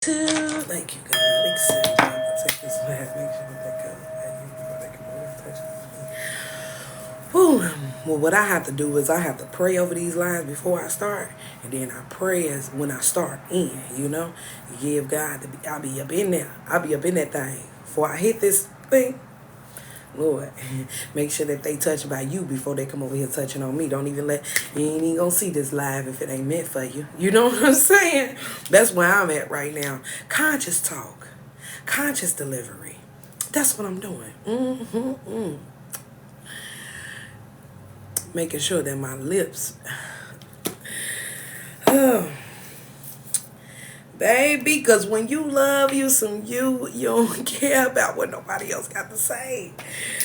Thank you, God. Accept. I'll take this last. Make sure that goes. Whew. Well, what I have to do is I have to pray over these lines before I start, and then I pray as when I start in. Give God. I'll be up in there. I'll be up in that thing before I hit this thing. Lord, make sure that they touch by you before they come over here touching on me. Don't even you ain't even gonna see this live if it ain't meant for you. You know what I'm saying? That's where I'm at right now. Conscious talk, conscious delivery. That's what I'm doing. Making sure that my lips, baby, because when you love you don't care about what nobody else got to say.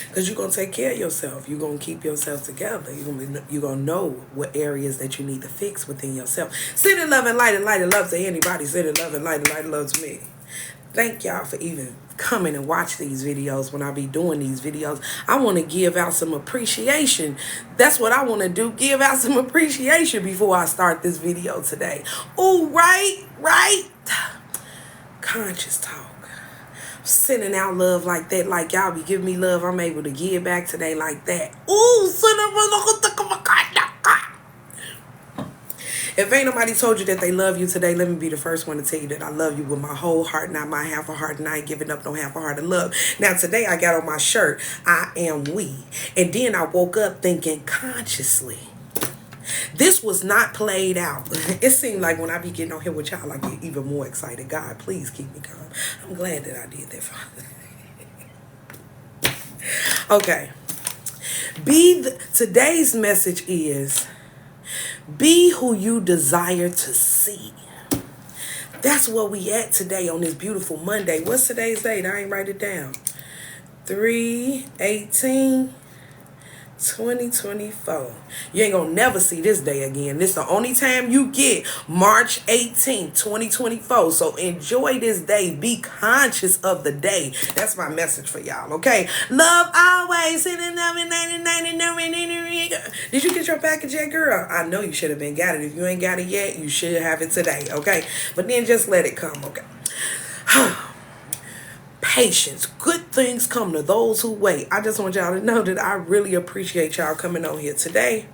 Because you're going to take care of yourself. You're going to keep yourself together. You're going to know what areas that you need to fix within yourself. Send it, love, and light, and light, and love to anybody. Send it, love, and light, and light, and love to me. Thank y'all for even coming and watch these videos when I be doing these videos. I want to give out some appreciation. That's what I want to do. Give out some appreciation before I start this video today. Ooh, right. Conscious talk. Sending out love like that, like y'all be giving me love, I'm able to give back today like that. Ooh, if ain't nobody told you that they love you today, let me be the first one to tell you that I love you with my whole heart, not my half a heart, and I ain't giving up no half a heart of love. Now today I got on my shirt, I am we. And then I woke up thinking consciously. This was not played out. It seemed like when I be getting on here with y'all, I get even more excited. God, please keep me calm. I'm glad that I did that, Father. Okay. Today's message is, be who you desire to see. That's where we at today on this beautiful Monday. What's today's date? I ain't write it down. 3/18/2024. You ain't gonna never see this day again. This the only time you get March 18th, 2024. So enjoy this day. Be conscious of the day. That's my message for y'all, okay? Love always. Did you get your package yet, girl? I know you should have been got it. If you ain't got it yet, you should have it today, okay? But then just let it come, okay? Patience. Good things come to those who wait. I just want y'all to know that I really appreciate y'all coming on here today.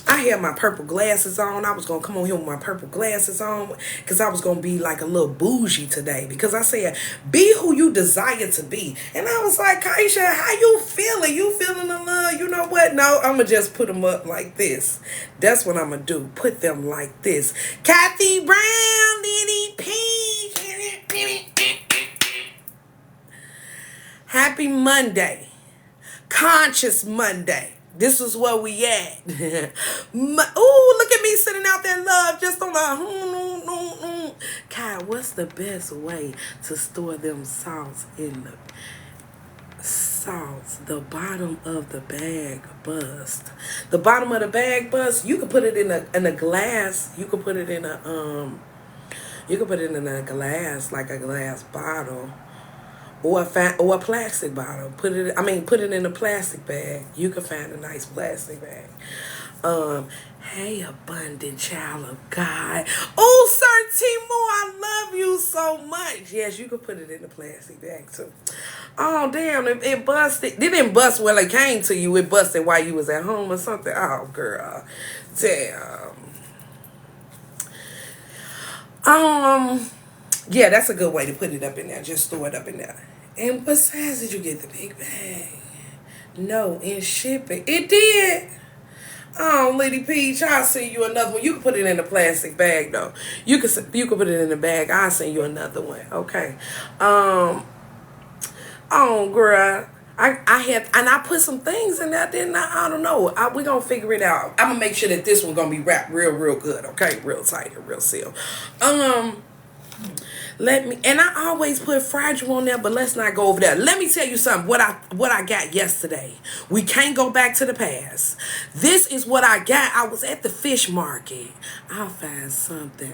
I had my purple glasses on. I was going to come on here with my purple glasses on because I was going to be like a little bougie today, because I said, be who you desire to be. And I was like, Kaisha, how you feeling? You feeling the love? You know what? No, I'm going to just put them up like this. That's what I'm going to do. Put them like this. Kathy Brown, Liddy P. Happy Monday. Conscious Monday. This is where we at. Ooh, look at me sitting out there, love, just on a God, what's the best way to store them salts in the salts? The bottom of the bag bust. The bottom of the bag bust. You can put it in a glass. You can put it in a glass, like a glass bottle. Or a plastic bottle. Put it in a plastic bag. You can find a nice plastic bag. Hey, abundant child of God. Oh, Sir Timor, I love you so much. Yes, you can put it in a plastic bag too. Oh, damn, it busted. It didn't bust while it came to you. It busted while you was at home or something. Oh, girl. Damn. Yeah, that's a good way to put it up in there. Just store it up in there. And besides, did you get the big bag? No, in shipping. It did. Oh, Lady Peach, I'll send you another one. You can put it in a plastic bag, though. You can put it in a bag. I'll send you another one. Okay. Oh, girl. I put some things in there, didn't I? I don't know. We're going to figure it out. I'm going to make sure that this one's going to be wrapped real good, okay? Real tight and real sealed. And I always put fragile on there, but let's not go over that. Let me tell you something, what I got yesterday. We can't go back to the past. This is what I got. I was at the fish market. I'll find something.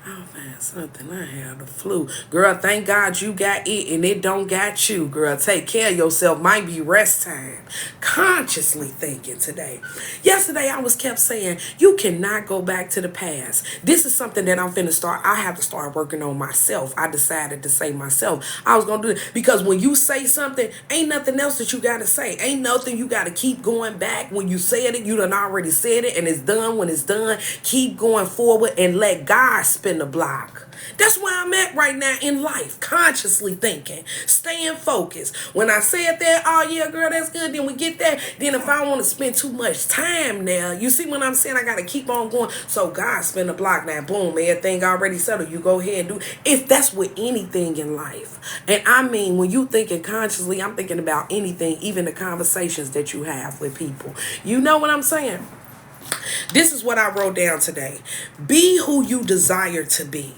I'll find something. I have the flu. Girl, thank God you got it and it don't got you. Girl, take care of yourself. Might be rest time. Consciously thinking today. Yesterday, I was kept saying, you cannot go back to the past. This is something that I'm finna start. I have to start working on myself. I decided to say myself. I was going to do it because when you say something, ain't nothing else that you got to say. Ain't nothing you got to keep going back. When you said it, you done already said it and it's done when it's done. Keep going forward and let God spin the block. That's where I'm at right now in life, consciously thinking, staying focused. When I said that, oh yeah, girl, that's good, then we get that. Then if I want to spend too much time now, you see what I'm saying? I got to keep on going. So God spin the block now, boom, everything already settled. You go ahead and do. If that's with anything in life. And I mean, when you thinking consciously, I'm thinking about anything, even the conversations that you have with people. You know what I'm saying? This is what I wrote down today. Be who you desire to be.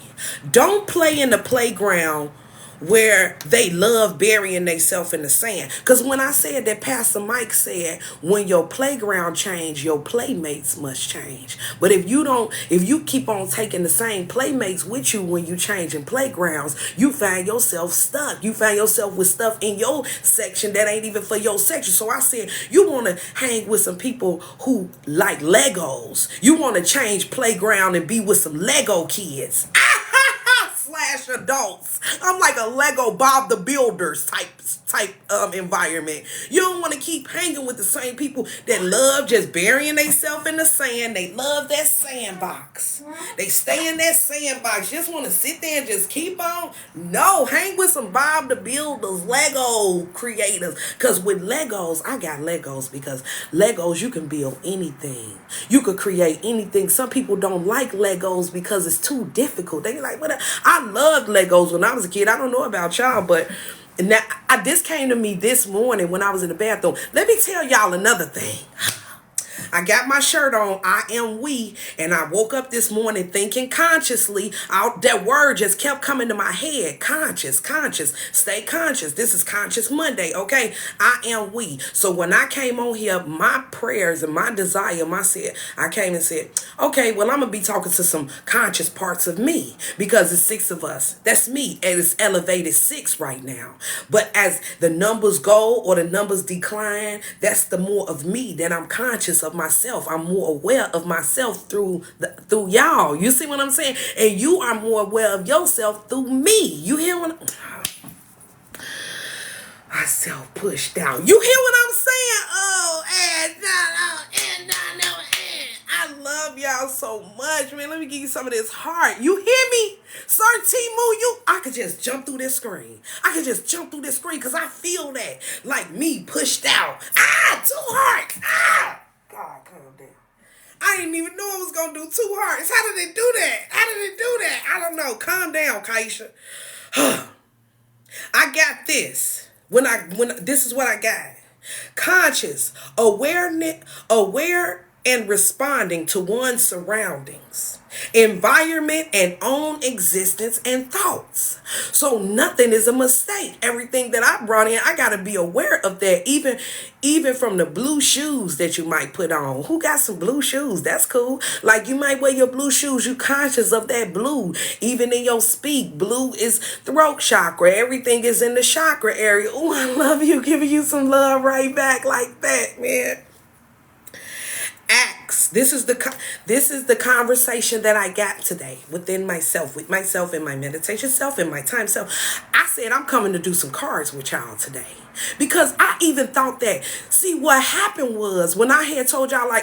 Don't play in the playground where they love burying themselves in the sand. Because when I said that, Pastor Mike said, when your playground change, your playmates must change. But if you keep on taking the same playmates with you when you changing playgrounds, you find yourself stuck. You find yourself with stuff in your section that ain't even for your section. So I said, you want to hang with some people who like Legos. You want to change playground and be with some Lego kids. Slash adults. I'm like a Lego Bob the Builders type environment. You don't want to keep hanging with the same people that love just burying themselves in the sand. They love that sandbox. They stay in that sandbox. Just want to sit there and just keep on. No, hang with some Bob the Builders, Lego creators. Because with Legos, I got Legos because Legos, you can build anything. You could create anything. Some people don't like Legos because it's too difficult. They like, what? I loved Legos when I was a kid. I don't know about y'all, but now this came to me this morning when I was in the bathroom. Let me tell y'all another thing. I got my shirt on, I am we, and I woke up this morning thinking consciously. That word just kept coming to my head. Conscious, stay conscious. This is Conscious Monday, okay? I am we. So when I came on here, my prayers and my desire, I came and said, okay, well, I'm going to be talking to some conscious parts of me because it's 6 of us. That's me, and it's elevated 6 right now. But as the numbers go or the numbers decline, that's the more of me that I'm conscious of myself. I'm more aware of myself through y'all. You see what I'm saying? And you are more aware of yourself through me. You hear what I self-push down. You hear what I'm saying? Oh, I love y'all so much, man. Let me give you some of this heart. You hear me? Sir Timu, I could just jump through this screen. I could just jump through this screen because I feel that. Like me pushed out. 2 hearts. God, calm down. I didn't even know I was going to do 2 hearts. How did it do that? I don't know. Calm down, Kaisha. I got this. When this is what I got. Conscious, aware and responding to one's surroundings, environment, and own existence and thoughts. So nothing is a mistake. Everything that I brought in, I got to be aware of that. Even from the blue shoes that you might put on. Who got some blue shoes? That's cool. Like you might wear your blue shoes. You conscious of that blue. Even in your speak, blue is throat chakra. Everything is in the chakra area. Oh, I love you. Giving you some love right back like that, man. Acts. This is the conversation that I got today within myself, with myself in my meditation self, in my time self. I said I'm coming to do some cards with y'all today because I even thought that. See, what happened was when I had told y'all I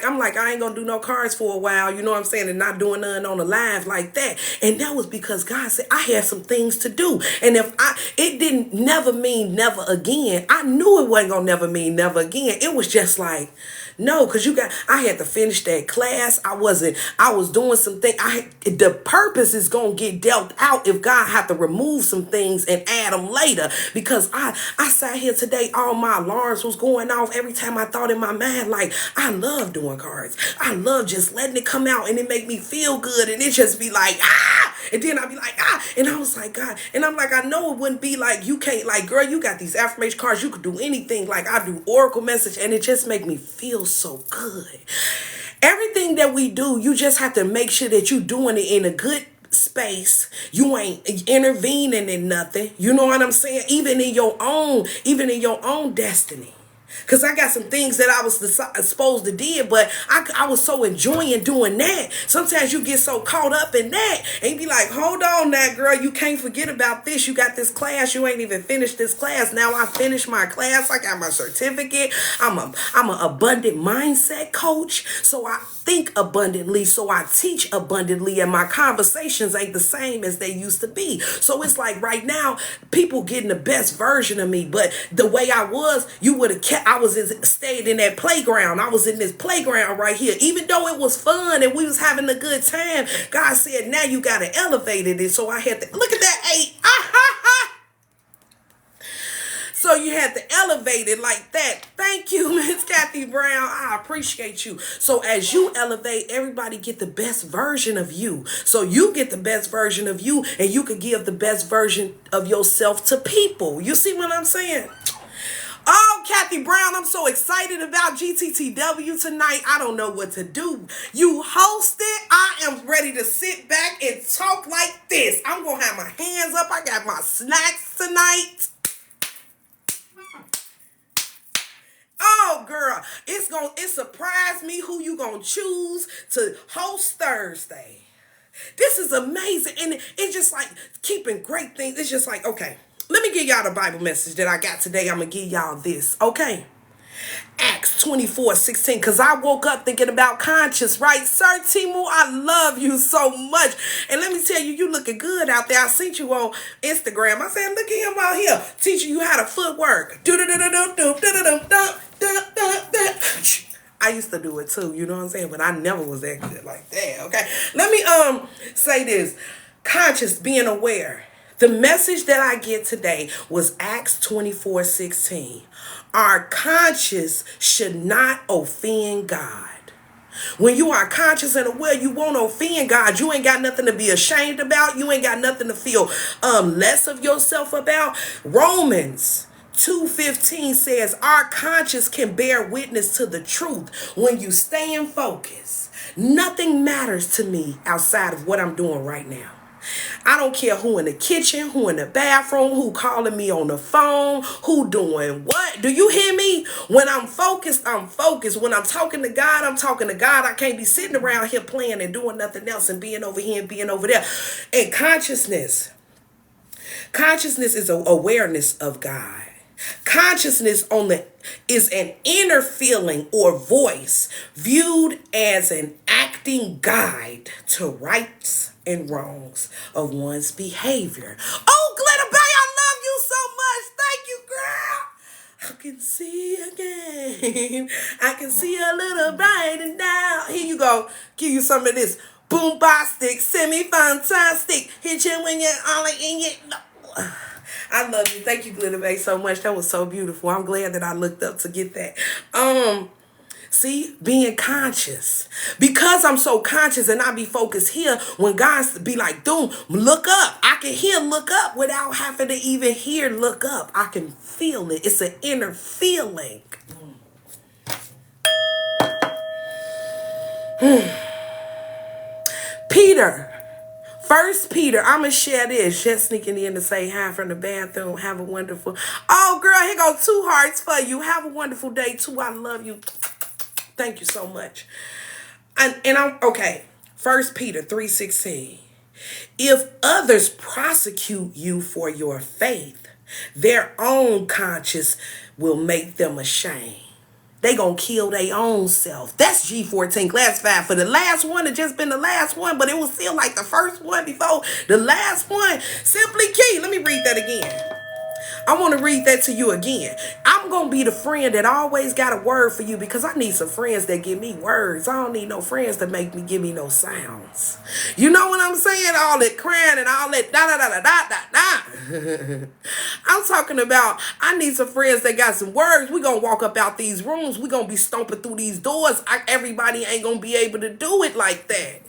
ain't gonna do no cards for a while, you know what I'm saying, and not doing nothing on the live like that, and that was because God said I had some things to do, and it didn't never mean never again. I knew it wasn't gonna never mean never again. It was just like. No, because I had to finish that class. I was doing some things. The purpose is going to get dealt out if God had to remove some things and add them later. Because I sat here today, all my alarms was going off every time I thought in my mind, like, I love doing cards. I love just letting it come out and it make me feel good. And it just be like, and then I'd be like, and I was like, God, and I'm like, I know it wouldn't be like, you can't, like, girl, you got these affirmation cards. You could do anything. Like, I do oracle message and it just make me feel so good. Everything that we do, you just have to make sure that you're doing it in a good space. You ain't intervening in nothing. You know what I'm saying? Even in your own destiny. Because I got some things that I was supposed to did, but I was so enjoying doing that. Sometimes you get so caught up in that and you be like, hold on now, girl, you can't forget about this. You got this class. You ain't even finished this class. Now I finished my class. I got my certificate. I'm an abundant mindset coach. So I think abundantly. So I teach abundantly. And my conversations ain't the same as they used to be. So it's like right now, people getting the best version of me. But the way I was, you would have kept, stayed in that playground. I was in this playground right here. Even though it was fun and we was having a good time, God said, now you got to elevate it. And so I had to, look at that 8. So you had to elevate it like that. Thank you, Miss Kathy Brown. I appreciate you. So as you elevate, everybody get the best version of you. So you get the best version of you and you can give the best version of yourself to people. You see what I'm saying? Oh, Kathy Brown, I'm so excited about GTTW tonight. I don't know what to do. You hosted. I am ready to sit back and talk like this. I'm going to have my hands up. I got my snacks tonight. Oh, girl, it surprised me who you going to choose to host Thursday. This is amazing. And it's just like keeping great things. It's just like, okay. Let me give y'all the Bible message that I got today. I'm going to give y'all this, okay? Acts 24:16, because I woke up thinking about conscience, right? Sir Timu, I love you so much. And let me tell you, you looking good out there. I seen you on Instagram. I said, look at him out here teaching you how to footwork. I used to do it too, you know what I'm saying? But I never was that good like that, okay? Let me say this. Conscious, being aware. The message that I get today was Acts 24:16. Our conscience should not offend God. When you are conscious and aware, you won't offend God. You ain't got nothing to be ashamed about. You ain't got nothing to feel less of yourself about. Romans 2:15 says our conscience can bear witness to the truth. When you stay in focus, nothing matters to me outside of what I'm doing right now. I don't care who in the kitchen, who in the bathroom, who calling me on the phone, who doing what. Do you hear me? When I'm focused, I'm focused. When I'm talking to God, I'm talking to God. I can't be sitting around here playing and doing nothing else and being over here and being over there. And consciousness is an awareness of God. Consciousness is an inner feeling or voice viewed as an acting guide to rights and wrongs of one's behavior. Oh, Glitter Bay, I love you so much. Thank you, girl. I can see again. I can see a little brighter now. Here you go. Give you some of this bombastic, semi-fantastic. Hit you when you're all in your... I love you. Thank you, Glitter Bay, so much. That was so beautiful. I'm glad that I looked up to get that. See, being conscious. Because I'm so conscious and I be focused here, when God be like, dude, look up. I can hear look up without having to even hear look up. I can feel it. It's an inner feeling. Peter. 1 Peter, I'm going to share this. Just sneaking in to say hi from the bathroom. Have a wonderful... Oh, girl, here go 2 hearts for you. Have a wonderful day, too. I love you. Thank you so much. And I'm... Okay. 1 Peter 3:16. If others prosecute you for your faith, their own conscience will make them ashamed. They gonna kill their own self. That's G14 classified for the last one. It just been the last one, but it was still like the first one before the last one. Simply Key. Let me read that again. I want to read that to you again. I'm going to be the friend that always got a word for you because I need some friends that give me words. I don't need no friends that give me no sounds. You know what I'm saying? All that crying and all that da-da-da-da-da-da-da. I'm talking about I need some friends that got some words. We're going to walk up out these rooms. We're going to be stomping through these doors. Everybody ain't going to be able to do it like that.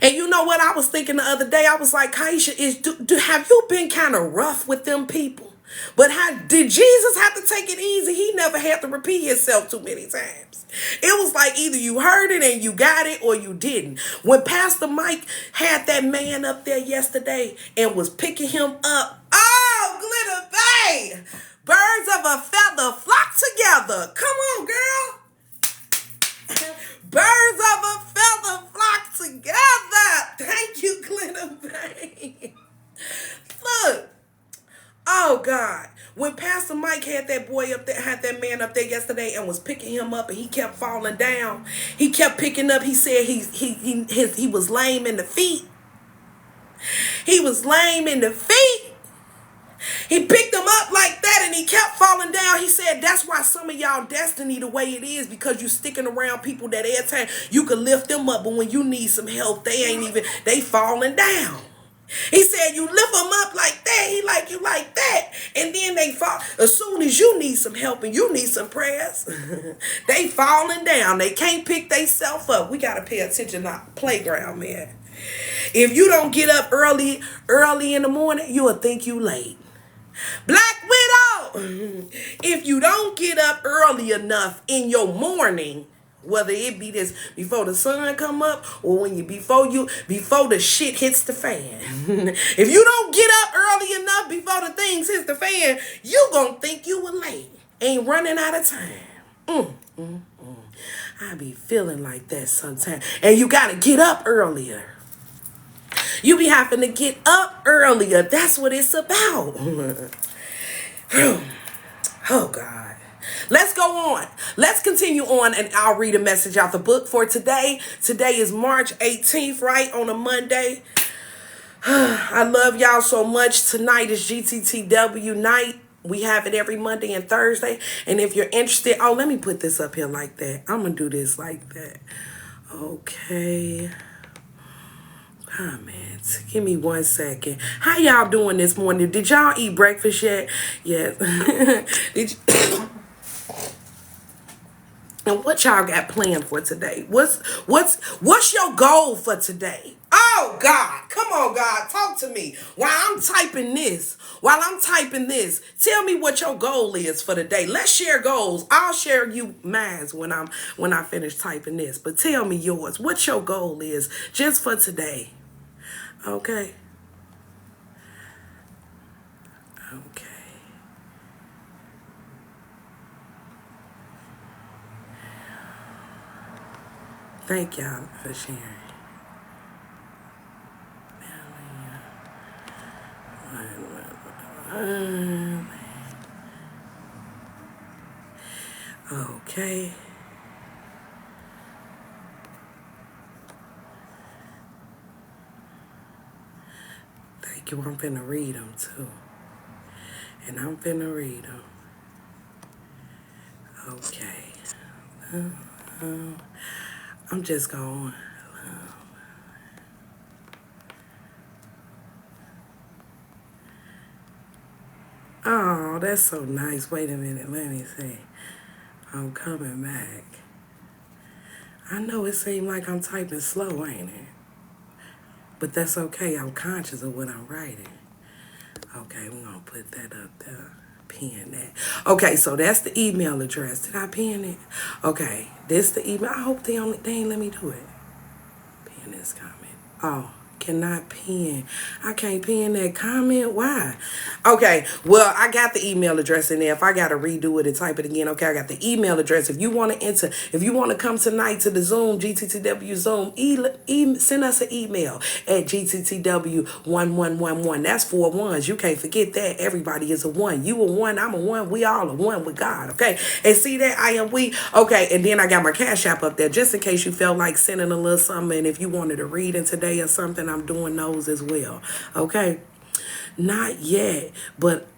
And you know what I was thinking the other day? I was like, Kaisha, have you been kind of rough with them people? But how did Jesus have to take it easy? He never had to repeat himself too many times. It was like either you heard it and you got it or you didn't. When Pastor Mike had that man up there yesterday and was picking him up, oh, Glitter Bay! Birds of a feather flock together. Come on, girl. Birds of a feather flock together. Thank you, Glitter Bay. Look. Oh God. When Pastor Mike had that boy up there, had that man up there yesterday and was picking him up and he kept falling down. He kept picking up. He said he was lame in the feet. He was lame in the feet. He picked him up like that and he kept falling down. He said that's why some of y'all destiny the way it is, because you sticking around people that every time you can lift them up, but when you need some help, they falling down. He said you lift them up like that, he like you like that, and then they fall. As soon as you need some help and you need some prayers, they falling down. They can't pick themselves up. We got to pay attention to the playground, man. If you don't get up early in the morning, you will think you late. Black Widow, if you don't get up early enough in your morning, whether it be this before the sun come up or when before the shit hits the fan. If you don't get up early enough before the things hit the fan, you gonna think you were late. Ain't running out of time. I be feeling like that sometimes. And you gotta get up earlier. You be having to get up earlier. That's what it's about. Oh, God. Let's go on. Let's continue on, and I'll read a message out the book for today. Today is March 18th, right? On a Monday. I love y'all so much. Tonight is GTTW night. We have it every Monday and Thursday. And if you're interested, let me put this up here like that. I'm going to do this like that. Okay. Comments. Give me 1 second. How y'all doing this morning? Did y'all eat breakfast yet? Yes. Did you? And what y'all got planned for today? What's your goal for today? Oh God, come on, God, talk to me. While I'm typing this, tell me what your goal is for the day. Let's share goals. I'll share you mine when I finish typing this. But tell me yours. What your goal is just for today? Okay. Okay. Thank y'all for sharing. Okay. Thank you. I'm finna read them too. And I'm finna read them. Okay. I'm just going. Oh, that's so nice. Wait a minute. Let me see. I'm coming back. I know it seemed like I'm typing slow, ain't it? But that's okay. I'm conscious of what I'm writing. Okay, we're going to put that up there. Pin that. Okay, so that's the email address. Did I pin it? Okay, this the email. I hope they ain't let me do it. Pin this comment. Oh, cannot pin. I can't pin that comment. Why? Okay, well, I got the email address in there. If I got to redo it and type it again, okay, I got the email address. If you want to come tonight to the Zoom, GTTW Zoom, send us an email at GTTW1111. That's 4 1s. You can't forget that. Everybody is a 1. You a 1, I'm a 1. We all a 1 with God, okay? And see that? I am we. Okay, and then I got my Cash App up there just in case you felt like sending a little something. And if you wanted to read in today or something, I'm doing those as well, okay? Not yet, but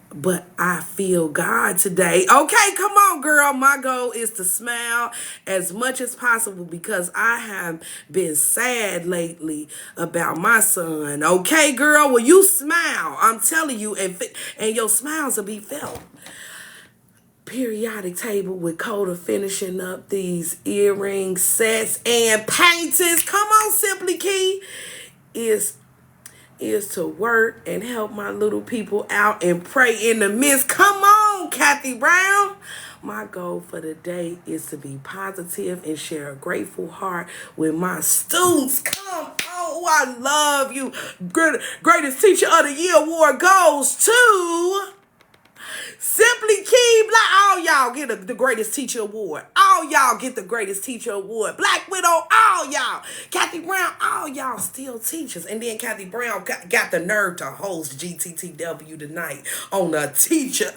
I feel God today. Okay, come on, girl. My goal is to smile as much as possible because I have been sad lately about my son. Okay, girl, well, you smile. I'm telling you, and your smiles will be felt. Periodic table with Coda finishing up these earring sets and paintings. Come on, Simply Key. is to work and help my little people out and pray in the midst. Come on, Kathy Brown. My goal for the day is to be positive and share a grateful heart with my students. Come on. I love you. Greatest Teacher of the Year award goes to Simply Key Black. All y'all get the Greatest Teacher Award. All y'all get the Greatest Teacher Award. Black Widow, all y'all. Kathy Brown, all y'all still teachers. And then Kathy Brown got the nerve to host GTTW tonight on a teacher.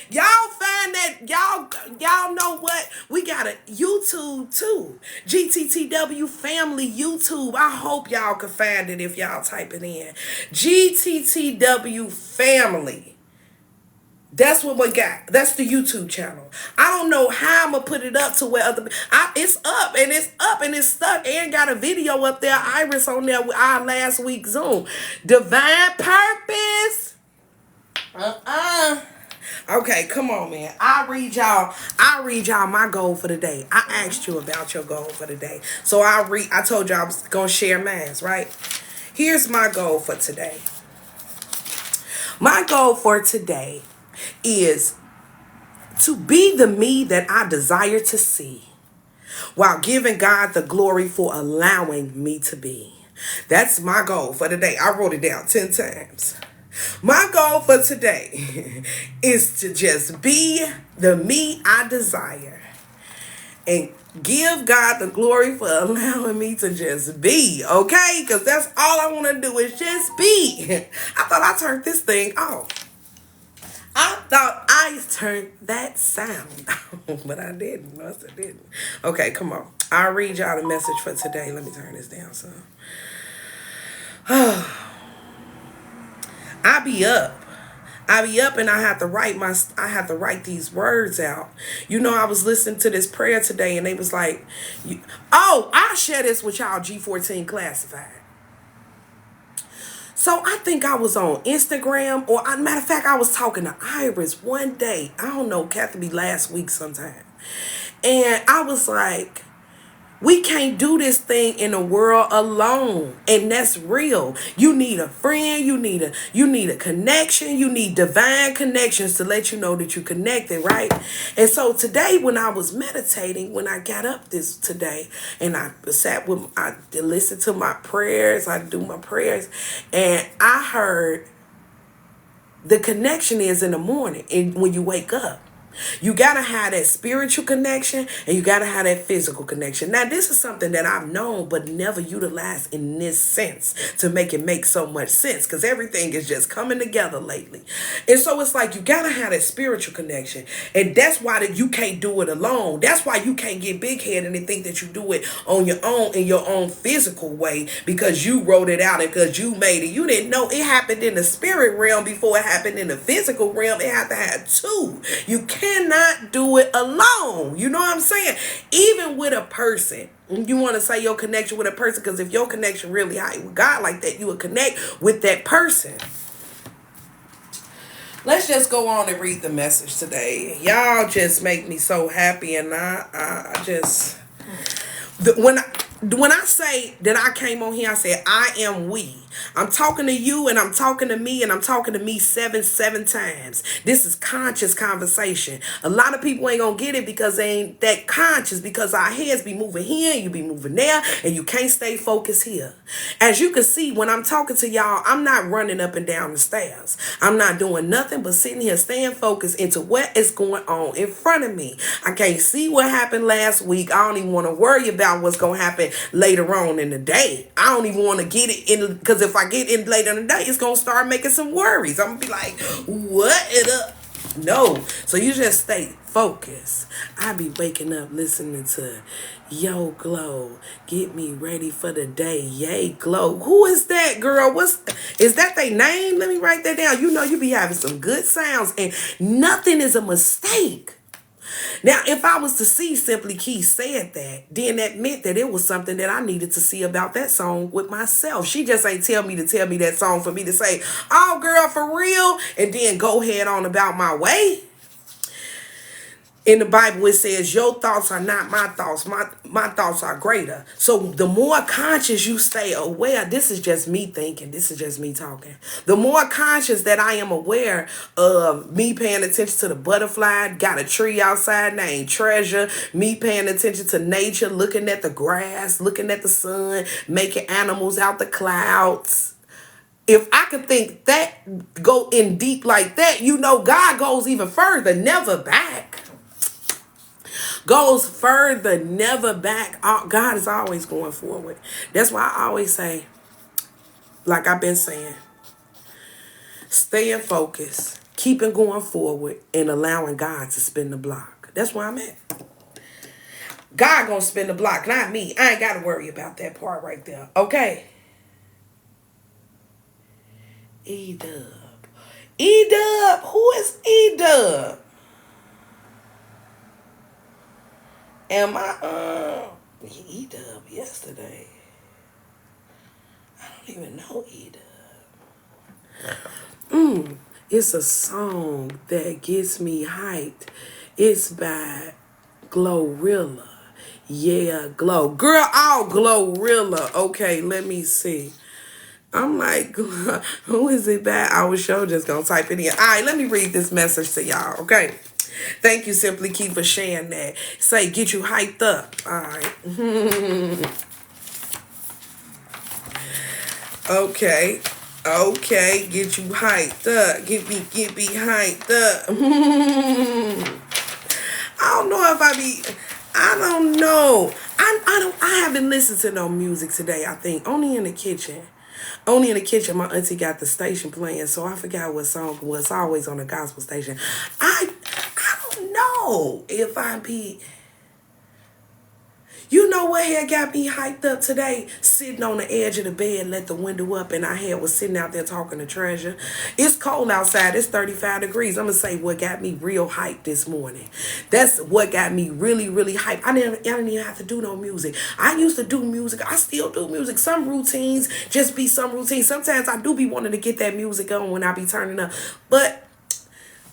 Y'all find that, y'all know what? We got a YouTube too. GTTW Family YouTube. I hope y'all can find it if y'all type it in. GTTW Family. That's what we got. That's the YouTube channel. I don't know how I'm going to put it up to where it's up and it's stuck and got a video up there. Iris on there with our last week's Zoom. Divine Purpose. Okay, come on, man. I read y'all my goal for the day. I asked you about your goal for the day. So I told you I was going to share mine, right? Here's my goal for today. My goal for today is to be the me that I desire to see while giving God the glory for allowing me to be. That's my goal for the day. I wrote it down 10 times. My goal for today is to just be the me I desire and give God the glory for allowing me to just be, okay? Because that's all I want to do is just be. I thought I turned this thing off. I thought I turned that sound off, but I didn't. Must have didn't. Okay, come on. I'll read y'all the message for today. Let me turn this down some. I be up and I have to write these words out. You know, I was listening to this prayer today and they was like, I'll share this with y'all G14 Classified. So I think I was on Instagram or matter of fact, I was talking to Iris one day. I don't know, Kathy be last week sometime. And I was like, we can't do this thing in the world alone. And that's real. You need a friend. You need a connection. You need divine connections to let you know that you connected, right? And so today when I was meditating, when I got up today and I listened to my prayers, I do my prayers, and I heard the connection is in the morning and when you wake up. You got to have that spiritual connection and you got to have that physical connection. Now, this is something that I've known but never utilized in this sense to make it make so much sense because everything is just coming together lately. And so it's like you got to have that spiritual connection. And that's why you can't do it alone. That's why you can't get big-headed and think that you do it on your own in your own physical way because you wrote it out and because you made it. You didn't know it happened in the spirit realm before it happened in the physical realm. It had to have two. You cannot do it alone. You know what I'm saying? Even with a person, you want to say your connection with a person because if your connection really high with God like that, you would connect with that person. Let's just go on and read the message today. Y'all just make me so happy, and I just when I say that I came on here, I said I am we. I'm talking to you and I'm talking to me and I'm talking to me seven times. This is conscious conversation. A lot of people ain't gonna get it because they ain't that conscious because our heads be moving here and you be moving there and you can't stay focused here. As you can see, when I'm talking to y'all, I'm not running up and down the stairs. I'm not doing nothing but sitting here staying focused into what is going on in front of me. I can't see what happened last week. I don't even want to worry about what's gonna happen later on in the day. I don't even want to get it in because if I get in later in the day, it's gonna start making some worries. I'm gonna be like, what it up? No. So you just stay focused. I be waking up listening to Yo Glow, get me ready for the day. Yay Glow. Who is that girl? Is that their name? Let me write that down. You know you be having some good sounds and nothing is a mistake. Now, if I was to see Simply Key said that, then that meant that it was something that I needed to see about that song with myself. She just ain't tell me that song for me to say, oh, girl, for real, and then go head on about my way. In the Bible, it says, your thoughts are not my thoughts. My thoughts are greater. So the more conscious you stay aware, this is just me thinking. This is just me talking. The more conscious that I am aware of me paying attention to the butterfly, got a tree outside named Treasure, me paying attention to nature, looking at the grass, looking at the sun, making animals out the clouds. If I could think that, go in deep like that, God goes even further, never back. Goes further, never back. God is always going forward. That's why I always say, like I've been saying, staying focused, keeping going forward, and allowing God to spin the block. That's where I'm at. God gonna spin the block, not me. I ain't gotta worry about that part right there. Okay. E-Dub. E-Dub. Who is E-Dub? Am I E-Dub yesterday? I don't even know E-Dub. It's a song that gets me hyped. It's by Glorilla. Yeah, Glow. Girl, Glorilla. Okay, let me see. I'm like, who is it by? I was sure just gonna type it in. All right, let me read this message to y'all, okay? Thank you, Simply Keep, for sharing that. Say, get you hyped up. All right. Okay. Get you hyped up. Get me hyped up. I don't know. I haven't listened to no music today, I think. Only in the kitchen. My auntie got the station playing, so I forgot what song was. Always on the gospel station. I don't know if I be... You know what had got me hyped up today? Sitting on the edge of the bed, let the window up, and was sitting out there talking to Treasure. It's cold outside. It's 35 degrees. I'm going to say what got me real hyped this morning. That's what got me really, really hyped. I didn't even have to do no music. I used to do music. I still do music. Some routines just be some routines. Sometimes I do be wanting to get that music on when I be turning up. But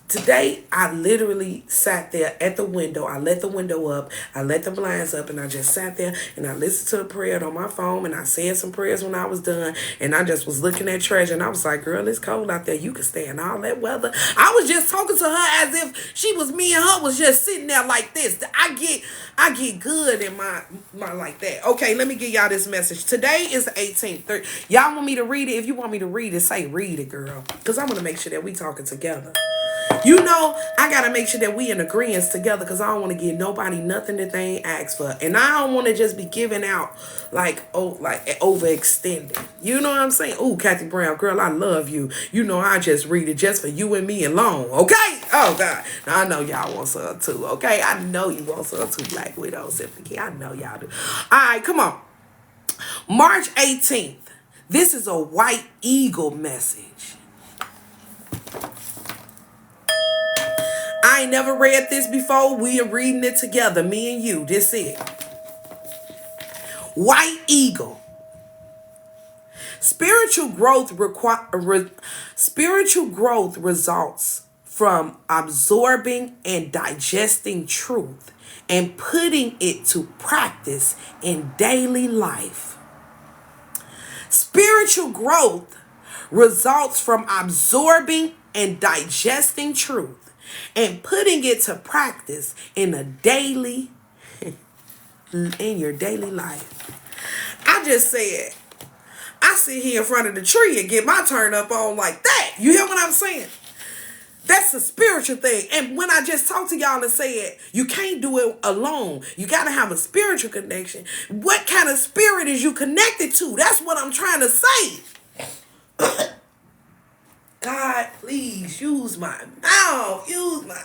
today, I literally sat there at the window. I let the window up. I let the blinds up. And I just sat there and I listened to the prayer on my phone. And I said some prayers when I was done. And I just was looking at Treasure. And I was like, girl, it's cold out there. You can stand all that weather. I was just talking to her as if she was me and her was just sitting there like this. I get good in my like that. Okay, let me give y'all this message. Today is the 18th. Y'all want me to read it? If you want me to read it, say read it, girl. Because I'm going to make sure that we talking together. I got to make sure that we in agreement together because I don't want to give nobody nothing that they ain't asked for. And I don't want to just be giving out like overextended. You know what I'm saying? Ooh, Kathy Brown, girl, I love you. I just read it just for you and me alone. Okay? Oh, God. Now, I know y'all want some too. Okay? I know you want some too, Black Widow, Simply. I know y'all do. All right, come on. March 18th. This is a White Eagle message. I ain't never read this before. We are reading it together, me and you. This it. White Eagle. Spiritual growth results from absorbing and digesting truth and putting it to practice in daily life. Spiritual growth results from absorbing and digesting truth and putting it to practice in your daily life. I just said, I sit here in front of the tree and get my turn up on like that. You hear what I'm saying? That's a spiritual thing. And when I just talked to y'all and said, you can't do it alone. You got to have a spiritual connection. What kind of spirit is you connected to? That's what I'm trying to say. God, please use my mouth. Use my...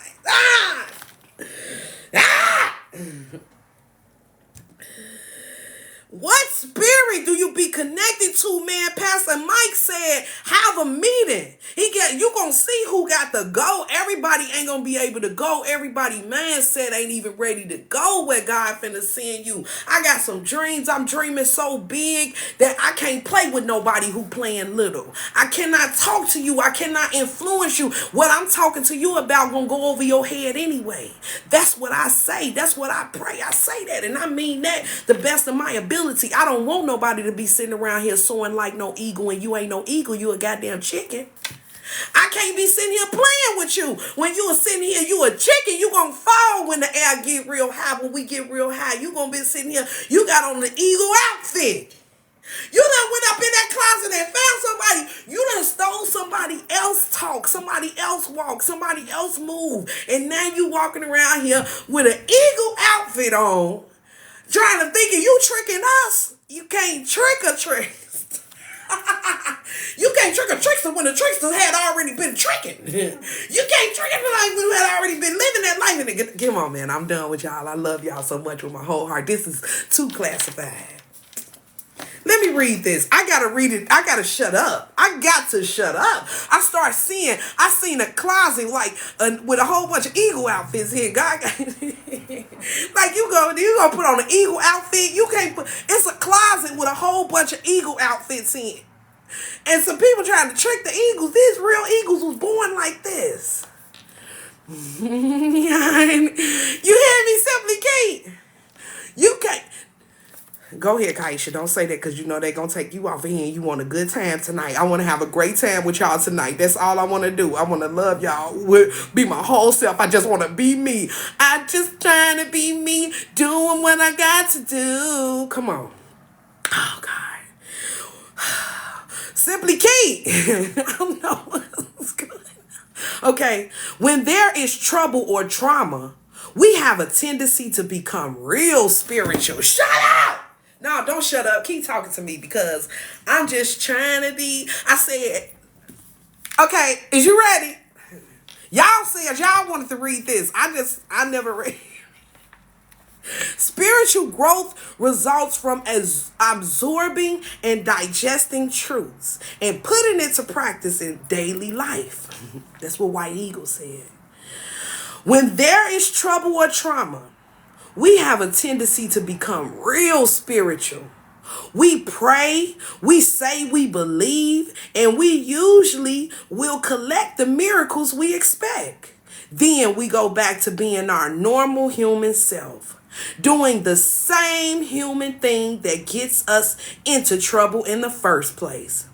What spirit do you be connected to, man? Pastor Mike said, have a meeting. You gonna see who got to go. Everybody ain't gonna be able to go. Everybody mindset ain't even ready to go where God finna send you. I got some dreams. I'm dreaming so big that I can't play with nobody who playing little. I cannot talk to you. I cannot influence you. What I'm talking to you about gonna go over your head anyway. That's what I say. That's what I pray. I say that, and I mean that the best of my ability. I don't want nobody to be sitting around here soaring like no eagle, and you ain't no eagle. You a goddamn chicken. I can't be sitting here playing with you. When you are sitting here, you a chicken, you gonna fall when the air get real high. When we get real high, you gonna be sitting here, you got on the eagle outfit. You done went up in that closet and found somebody. You done stole somebody else talk, somebody else walk, somebody else move. And now you walking around here with an eagle outfit on, trying to think you tricking us. You can't trick or trick. You can't trick a trickster when the trickster had already been tricking. You can't trick it like we had already been living that life. And come on, man. I'm done with y'all. I love y'all so much with my whole heart. This is too classified. Let me read this. I gotta read it. I gotta shut up. I got to shut up. I seen a closet like with a whole bunch of eagle outfits here. God, like you gonna put on an eagle outfit. You can't put. It's a closet with a whole bunch of eagle outfits in. And some people trying to trick the eagles. These real eagles was born like this. You hear me, Simply Keith? You can't. Go ahead, Kaisha. Don't say that because you know they're going to take you off of here and you want a good time tonight. I want to have a great time with y'all tonight. That's all I want to do. I want to love y'all. Be my whole self. I just want to be me. I just trying to be me, doing what I got to do. Come on. Oh, God. Simply Key. I don't know what's good. Okay. When there is trouble or trauma, we have a tendency to become real spiritual. Shut up! No, don't shut up. Keep talking to me because I'm just trying to be. I said, okay, is you ready? Y'all said y'all wanted to read this. I never read. Spiritual growth results from absorbing and digesting truths and putting it to practice in daily life. That's what White Eagle said. When there is trouble or trauma, we have a tendency to become real spiritual. We pray, we say we believe, and we usually will collect the miracles we expect. Then we go back to being our normal human self, doing the same human thing that gets us into trouble in the first place.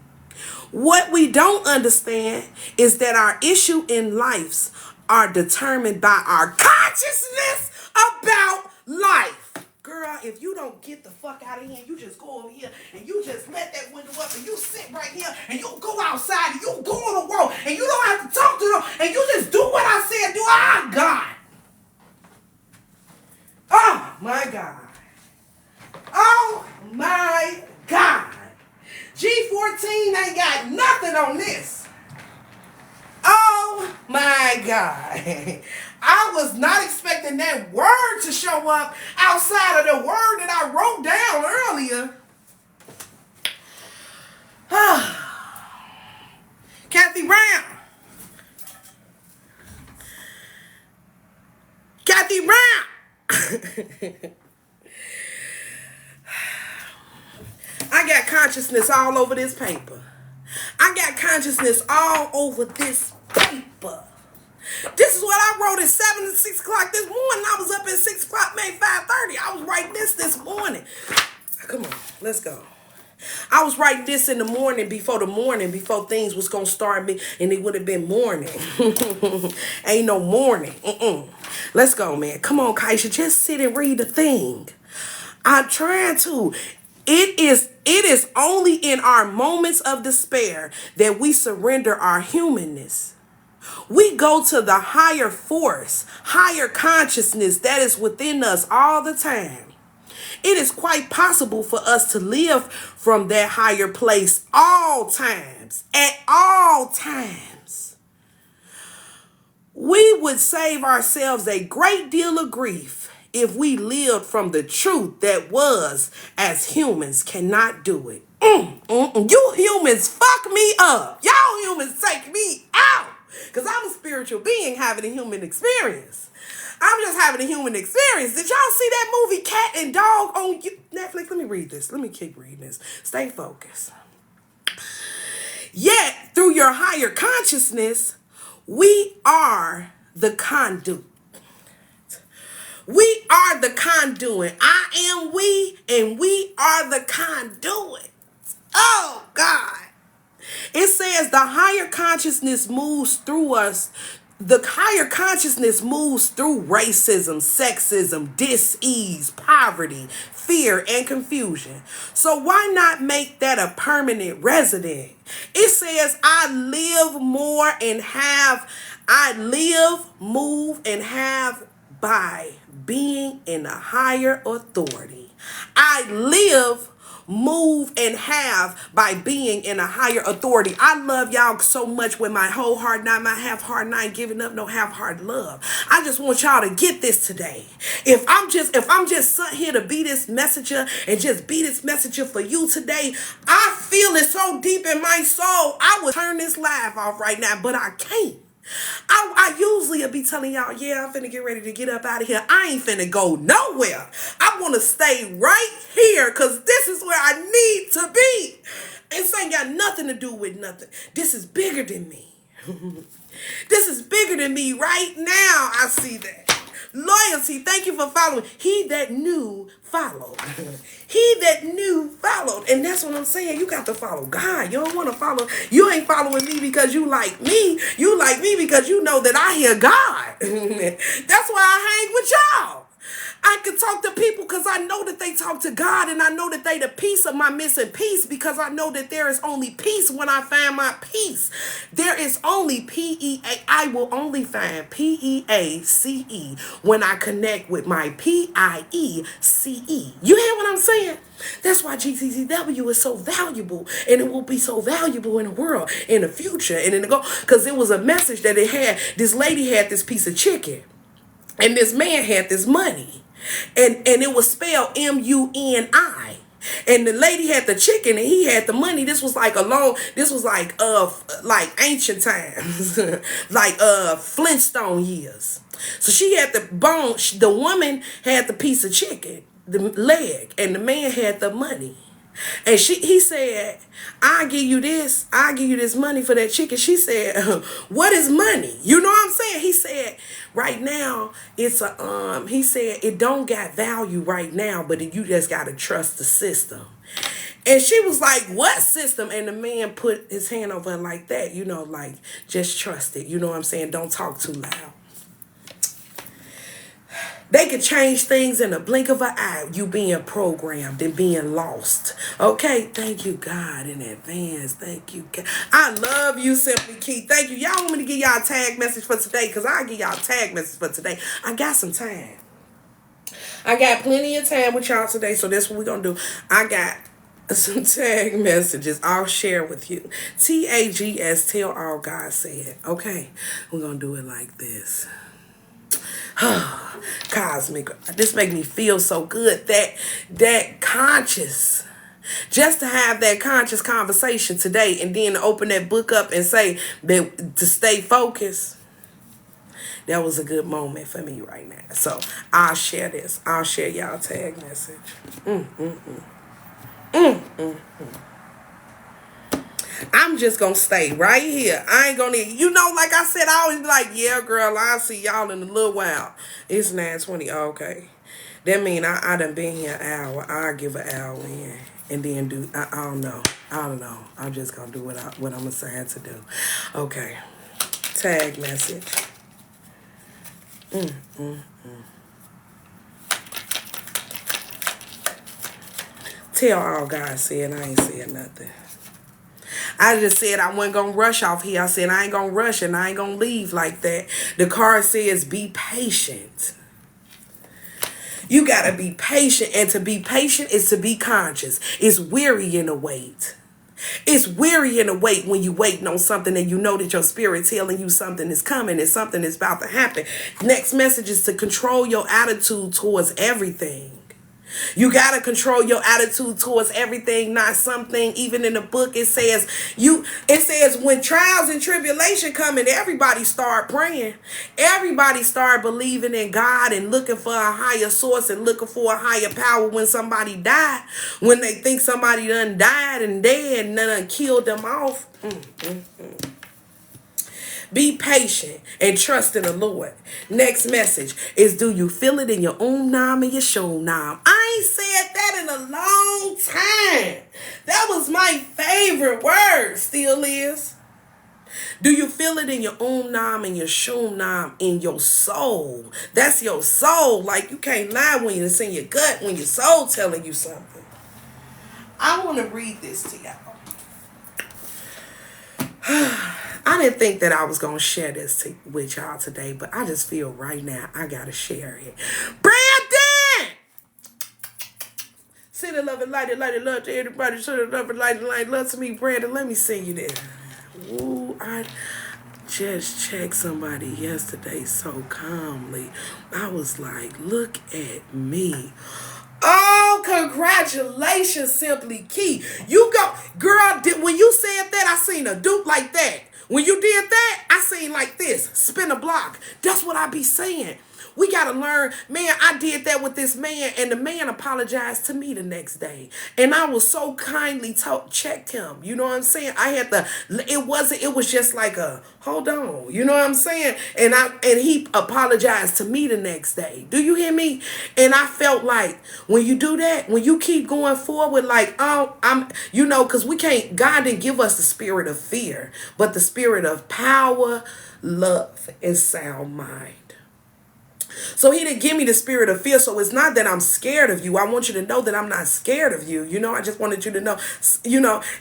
What we don't understand is that our issue in lives are determined by our consciousness about life. Girl, if you don't get the fuck out of here, you just go over here and you just let that window up and you sit right here and you go outside and you go on the road and you don't have to talk to them and you just do what I said do. Ah, God. Oh, my God. Oh, my God. G14 ain't got nothing on this. Oh, my God. I was not expecting that word to show up outside of the word that I wrote down earlier. Kathy Brown. Kathy Brown. I got consciousness all over this paper. I got consciousness all over this paper. This is what I wrote at 7 to 6 o'clock this morning. I was up at 6 o'clock, maybe 5:30. I was writing this morning. Come on, let's go. I was writing this in the morning before things was going to start me, and it would have been morning. Ain't no morning. Let's go, man. Come on, Kaisha. Just sit and read the thing. I'm trying to. It is only in our moments of despair that we surrender our humanness. We go to the higher force, higher consciousness that is within us all the time. It is quite possible for us to live from that higher place all times, at all times. We would save ourselves a great deal of grief if we lived from the truth that was, as humans cannot do it. You humans fuck me up. Y'all humans take me out. Because I'm a spiritual spiritual being having a human experience. I'm just having a human experience. Did y'all see that movie Cat and Dog on Netflix? Let me read this. Let me keep reading this. Stay focused. Yet, through your higher consciousness, we are the conduit. We are the conduit. I am we, and we are the conduit. Oh, God. It says the higher consciousness moves through us. The higher consciousness moves through racism, sexism, dis-ease, poverty, fear, and confusion. So why not make that a permanent resident? It says, I live, move, and have by being in a higher authority. I live, move, and have by being in a higher authority. I love y'all so much with my whole heart, not my half heart, and I ain't giving up no half-heart love. I just want y'all to get this today. If I'm just sitting here to be this messenger and just be this messenger for you today, I feel it so deep in my soul. I would turn this live off right now, but I can't. I usually be telling y'all, yeah, I'm finna get ready to get up out of here. I ain't finna go nowhere. I want to stay right here because this is where I need to be. This ain't got nothing to do with nothing. This is bigger than me. This is bigger than me right now. I see that. Loyalty, thank you for following. He that knew followed. He that knew followed. And that's what I'm saying. You got to follow God. You don't want to follow. You ain't following me because you like me. You like me because you know that I hear God. That's why I hang with y'all. I can talk to people because I know that they talk to God, and I know that they the piece of my missing piece, because I know that there is only peace when I find my peace. There is only P-E-A. I will only find P-E-A-C-E when I connect with my P-I-E-C-E. You hear what I'm saying? That's why GTCW is so valuable, and it will be so valuable in the world, in the future, and in the go. Because it was a message that it had. This lady had this piece of chicken, and this man had this money. And it was spelled M-U-N-I. And the lady had the chicken and he had the money. This was like ancient times. Like Flintstone years. So she had the bone. The woman had the piece of chicken, the leg, and the man had the money. And he said, I'll give you this money for that chicken. She said, what is money? You know what I'm saying? He said, right now, he said, it don't got value right now, but you just got to trust the system. And she was like, what system? And the man put his hand over her like that, like, just trust it. You know what I'm saying? Don't talk too loud. They can change things in a blink of an eye, you being programmed and being lost. Okay? Thank you, God, in advance. Thank you, God. I love you, Simply Keith. Thank you. Y'all want me to give y'all a tag message for today? Because I'll give y'all a tag message for today. I got some time. I got plenty of time with y'all today, so that's what we're going to do. I got some tag messages I'll share with you. TAGS, tell all God said. Okay? We're going to do it like this. Cosmic, this make me feel so good, that conscious, just to have that conscious conversation today, and then open that book up and say that to stay focused. That was a good moment for me right now. So I'll share this. I'll share y'all tag message. I'm just going to stay right here. I ain't going to, like I said, I always be like, yeah, girl, I'll see y'all in a little while. It's 9:20. Okay. That mean I done been here an hour. I'll give an hour in and then do, I don't know. I'm just going to do what I'm assigned to do. Okay. Tag message. Tell all God said, I ain't said nothing. I just said I wasn't going to rush off here. I said I ain't going to rush and I ain't going to leave like that. The card says be patient. You got to be patient. And to be patient is to be conscious. It's weary in the wait. It's weary in the wait when you waiting on something and you know that your spirit telling you something is coming and something is about to happen. Next message is to control your attitude towards everything. You got to control your attitude towards everything, not something. Even in the book, it says says when trials and tribulation come and everybody start praying, everybody start believing in God and looking for a higher source and looking for a higher power when somebody died, when they think somebody done died and dead and done killed them off. Be patient and trust in the Lord. Next message is, do you feel it in your nam and your nam? I ain't said that in a long time. That was my favorite word, still is. Do you feel it in your nam and your nam in your soul? That's your soul. Like, you can't lie when it's in your gut, when your soul telling you something. I want to read this to y'all. I didn't think that I was going to share this with y'all today, but I just feel right now I got to share it. Brandon! Send a love and light it, love to everybody. Send a love and light it, love to me. Brandon, let me sing you this. Ooh, I just checked somebody yesterday so calmly. I was like, look at me. Oh, congratulations, Simply Key. You go, girl, when you said that, I seen a dupe like that. When you did that, I seen like this, spin a block. That's what I be saying. We got to learn, man, I did that with this man, and the man apologized to me the next day. And I was so kindly checked him. You know what I'm saying? I had to, it was just like a, hold on. You know what I'm saying? And he apologized to me the next day. Do you hear me? And I felt like when you do that, when you keep going forward, like, oh, because God didn't give us the spirit of fear, but the spirit of power, love, and sound mind. So he didn't give me the spirit of fear. So it's not that I'm scared of you. I want you to know that I'm not scared of you. I just wanted you to know,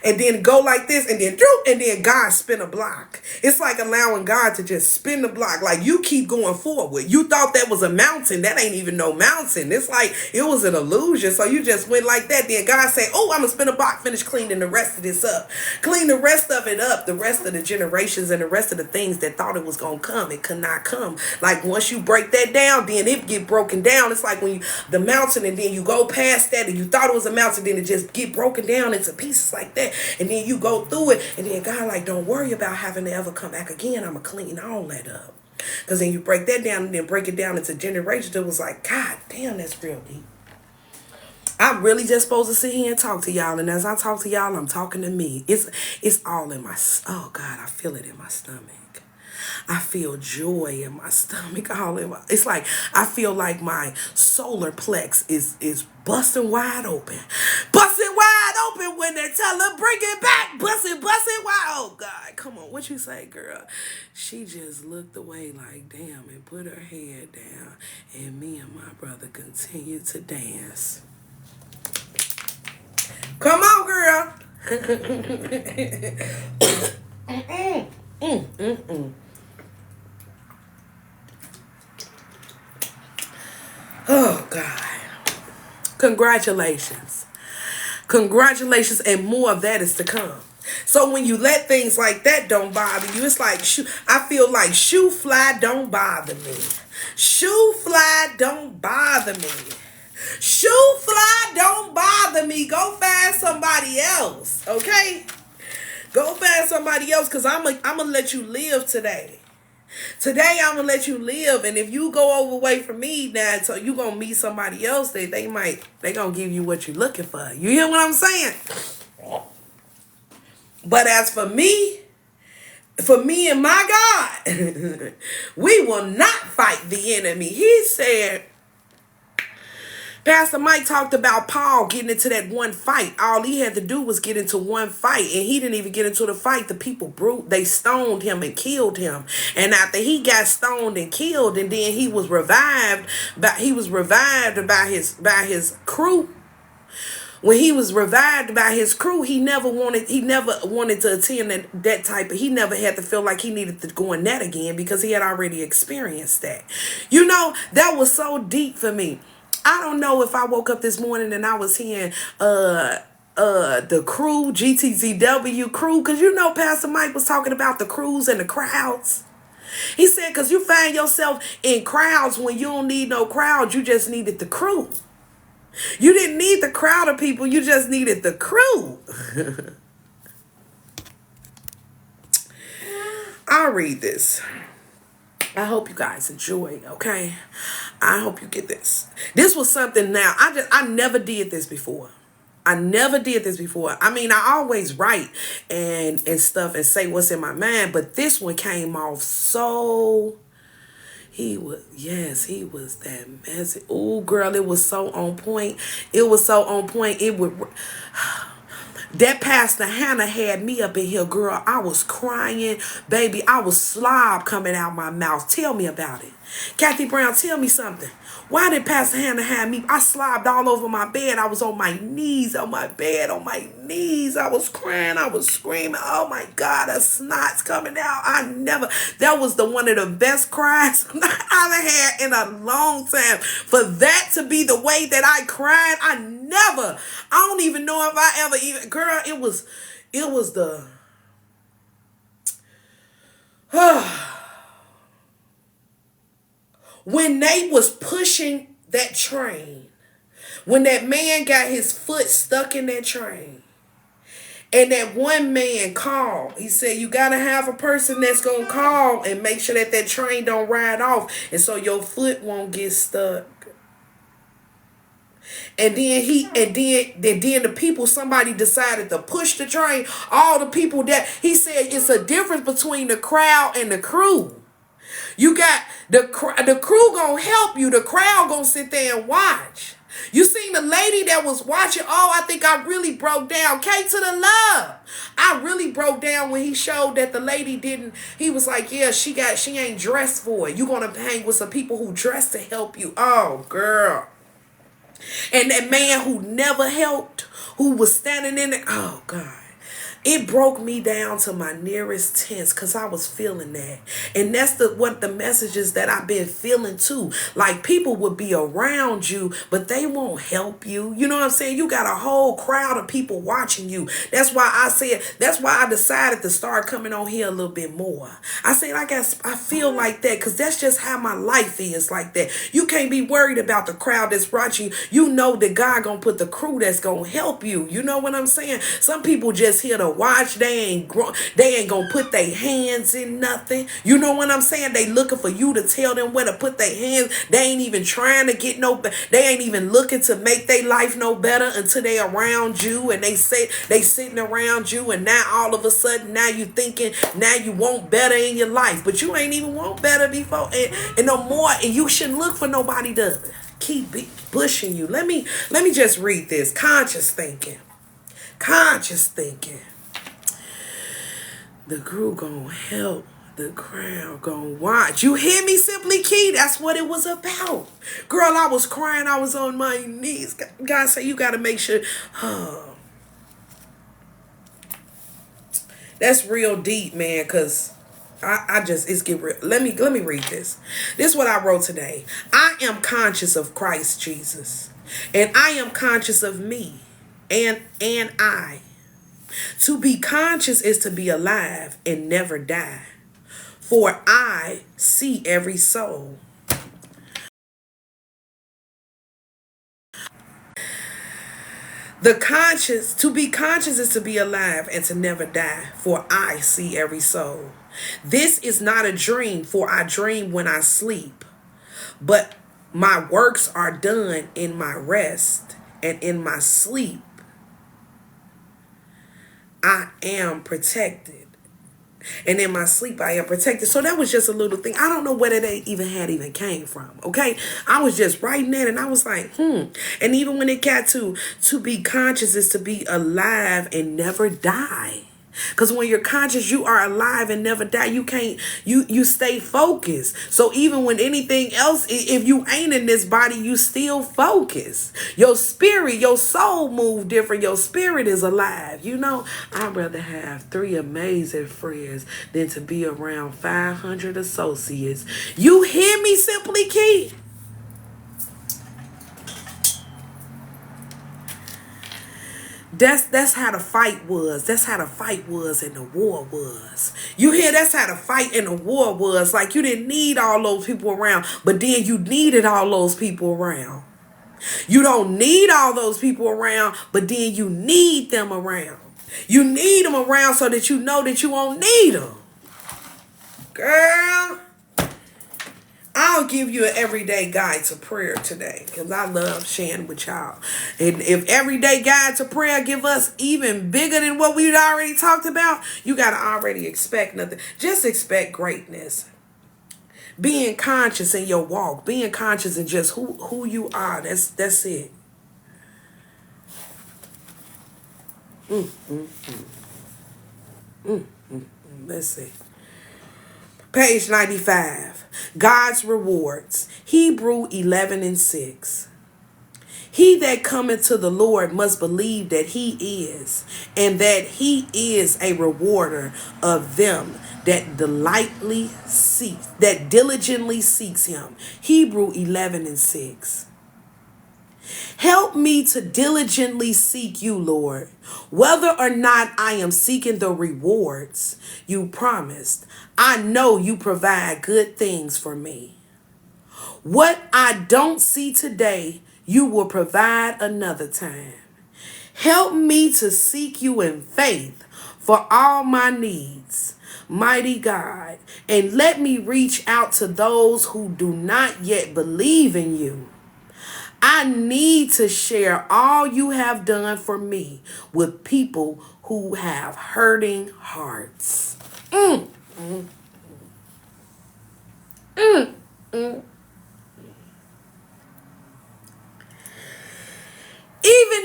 and then go like this and then God spin a block. It's like allowing God to just spin the block. Like, you keep going forward. You thought that was a mountain. That ain't even no mountain. It's like it was an illusion. So you just went like that. Then God said, oh, I'm going to spin a block, finish cleaning the rest of this up. Clean the rest of it up. The rest of the generations and the rest of the things that thought it was going to come. It could not come. Like, once you break that down, then it get broken down. It's like when the mountain, and then you go past that and you thought it was a mountain, then it just get broken down into pieces like that, and then you go through it, and then God like, don't worry about having to ever come back again. I'm gonna clean all that up. Because then you break that down and then break it down into generations. It was like, God damn, that's real deep. I'm really just supposed to sit here and talk to y'all, and as I talk to y'all, I'm talking to me. It's all in my, oh God, I feel it in my stomach. I feel joy in my stomach, it's like I feel like my solar plex is busting wide open. Busting wide open when they tell her, bring it back. Busting wide. Oh God, come on, what you say, girl? She just looked away like, damn, and put her head down, and me and my brother continued to dance. Come on, girl. Oh, God. Congratulations. Congratulations, and more of that is to come. So when you let things like that don't bother you, it's like, I feel like shoe fly don't bother me. Shoe fly don't bother me. Shoe fly don't bother me. Go find somebody else, okay? Go find somebody else, because I'm gonna let you live today. Today, I'm going to let you live. And if you go away from me now, so you going to meet somebody else, they going to give you what you're looking for. You hear what I'm saying? But as for me and my God, we will not fight the enemy. He said, Pastor Mike talked about Paul getting into that one fight. All he had to do was get into one fight, and he didn't even get into the fight. The people they stoned him and killed him. And after he got stoned and killed, and then he was revived by his crew. When he was revived by his crew, he never wanted to attend that type of, he never had to feel like he needed to go in that again, because he had already experienced that. That was so deep for me. I don't know if I woke up this morning and I was hearing the crew, GTZW crew, because Pastor Mike was talking about the crews and the crowds. He said, because you find yourself in crowds when you don't need no crowd, you just needed the crew. You didn't need the crowd of people, you just needed the crew. I'll read this. I hope you guys enjoy, okay? I hope you get this. This was something now. I never did this before. I never did this before. I mean, I always write and stuff and say what's in my mind, but this one came off so he was that messy. Oh, girl, it was so on point. It was so on point. It would that Pastor Hannah had me up in here, girl. I was crying, baby. I was slob coming out my mouth. Tell me about it. Kathy Brown, tell me something. Why did Pastor Hannah have me? I slobbed all over my bed. I was on my knees, on my bed, on my knees. I was crying. I was screaming. Oh my God, a snot's coming out. That was one of the best cries I've had in a long time. For that to be the way that I cried, I don't even know if I ever even, girl, it was the, when they was pushing that train, when that man got his foot stuck in that train, and that one man called, he said, you got to have a person that's going to call and make sure that train don't ride off, and so your foot won't get stuck. And then the people, somebody decided to push the train. All the people that, he said, it's a difference between the crowd and the crew. You got the crew gonna help you. The crowd gonna sit there and watch. You seen the lady that was watching. Oh, I think I really broke down. K to the love. I really broke down when he showed that the lady didn't. He was like, yeah, she ain't dressed for it. You gonna hang with some people who dress to help you. Oh, girl. And that man who never helped, who was standing in there. Oh, God. It broke me down to my nearest tense because I was feeling that. And that's what the messages that I've been feeling too. Like, people would be around you, but they won't help you. You know what I'm saying? You got a whole crowd of people watching you. That's why I decided to start coming on here a little bit more. I said, I feel like that because that's just how my life is like that. You can't be worried about the crowd that's watching you. You know that God gonna put the crew that's gonna help you. You know what I'm saying? Some people just here to watch. They ain't gonna put their hands in nothing. You know what I'm saying? They looking for you to tell them where to put their hands. They ain't even trying to get they ain't even looking to make their life no better until they around you, and they say they sitting around you, and now all of a sudden now you thinking now you want better in your life, but you ain't even want better before and no more, and you shouldn't look for nobody to keep pushing you. Let me just read this. Conscious thinking. The crew gonna help, the crowd gonna watch. You hear me, Simply Key? That's what it was about. Girl, I was crying. I was on my knees. God said, you gotta make sure. That's real deep, man, because it's get real. Let me read this. This is what I wrote today. I am conscious of Christ Jesus, and I am conscious of me, and I. To be conscious is to be alive and never die. For I see every soul. To be conscious is to be alive and to never die. For I see every soul. This is not a dream, for I dream when I sleep. But my works are done in my rest, and in my sleep I am protected. And in my sleep, I am protected. So that was just a little thing. I don't know where that even came from. Okay. I was just writing that and I was like, And even when it got to be conscious is to be alive and never die. Because when you're conscious, you are alive and never die. You stay focused. So even when anything else, if you ain't in this body, you still focus. Your spirit, your soul move different. Your spirit is alive. You know, I'd rather have 3 amazing friends than to be around 500 associates. You hear me, Simply Key? That's how the fight was. That's how the fight was and the war was. You hear? That's how the fight and the war was. Like, you didn't need all those people around, but then you needed all those people around. You don't need all those people around, but then you need them around. You need them around so that you know that you won't need them. Girl, I'll give you an everyday guide to prayer today because I love sharing with y'all. And if everyday guide to prayer give us even bigger than what we'd already talked about, you got to already expect nothing. Just expect greatness. Being conscious in your walk, being conscious in just who you are. That's it. Let's see. Page 95. God's rewards. Hebrew 11:6. He that cometh to the Lord must believe that he is, and that he is a rewarder of them that diligently seeks him. Hebrew 11:6. Help me to diligently seek you, Lord, whether or not I am seeking the rewards you promised. I know you provide good things for me. What I don't see today, you will provide another time. Help me to seek you in faith for all my needs, mighty God, and let me reach out to those who do not yet believe in you. I need to share all you have done for me with people who have hurting hearts. Even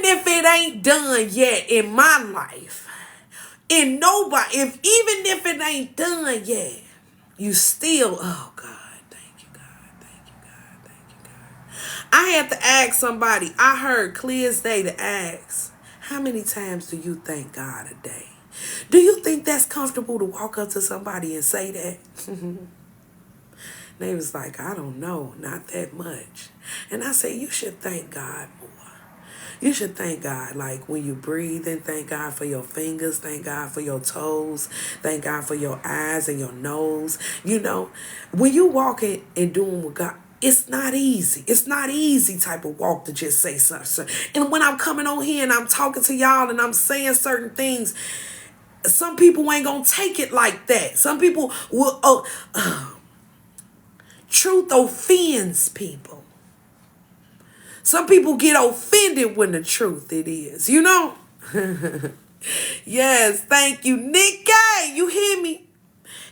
if it ain't done yet in my life, even if it ain't done yet, you still, oh God, thank you, God, thank you, God, thank you, God. I had to ask somebody, I heard clear as day to ask, how many times do you thank God a day? Do you think that's comfortable to walk up to somebody and say that? They was like, I don't know, not that much. And I say, you should thank God more. You should thank God, like when you breathe, and thank God for your fingers, thank God for your toes, thank God for your eyes and your nose. You know, when you walking and doing what God, it's not easy. It's not easy type of walk to just say something. And when I'm coming on here and I'm talking to y'all and I'm saying certain things, some people ain't gonna take it like that. Some people will, truth offends people. Some people get offended when the truth it is, you know? Yes, thank you. Nikki, you hear me?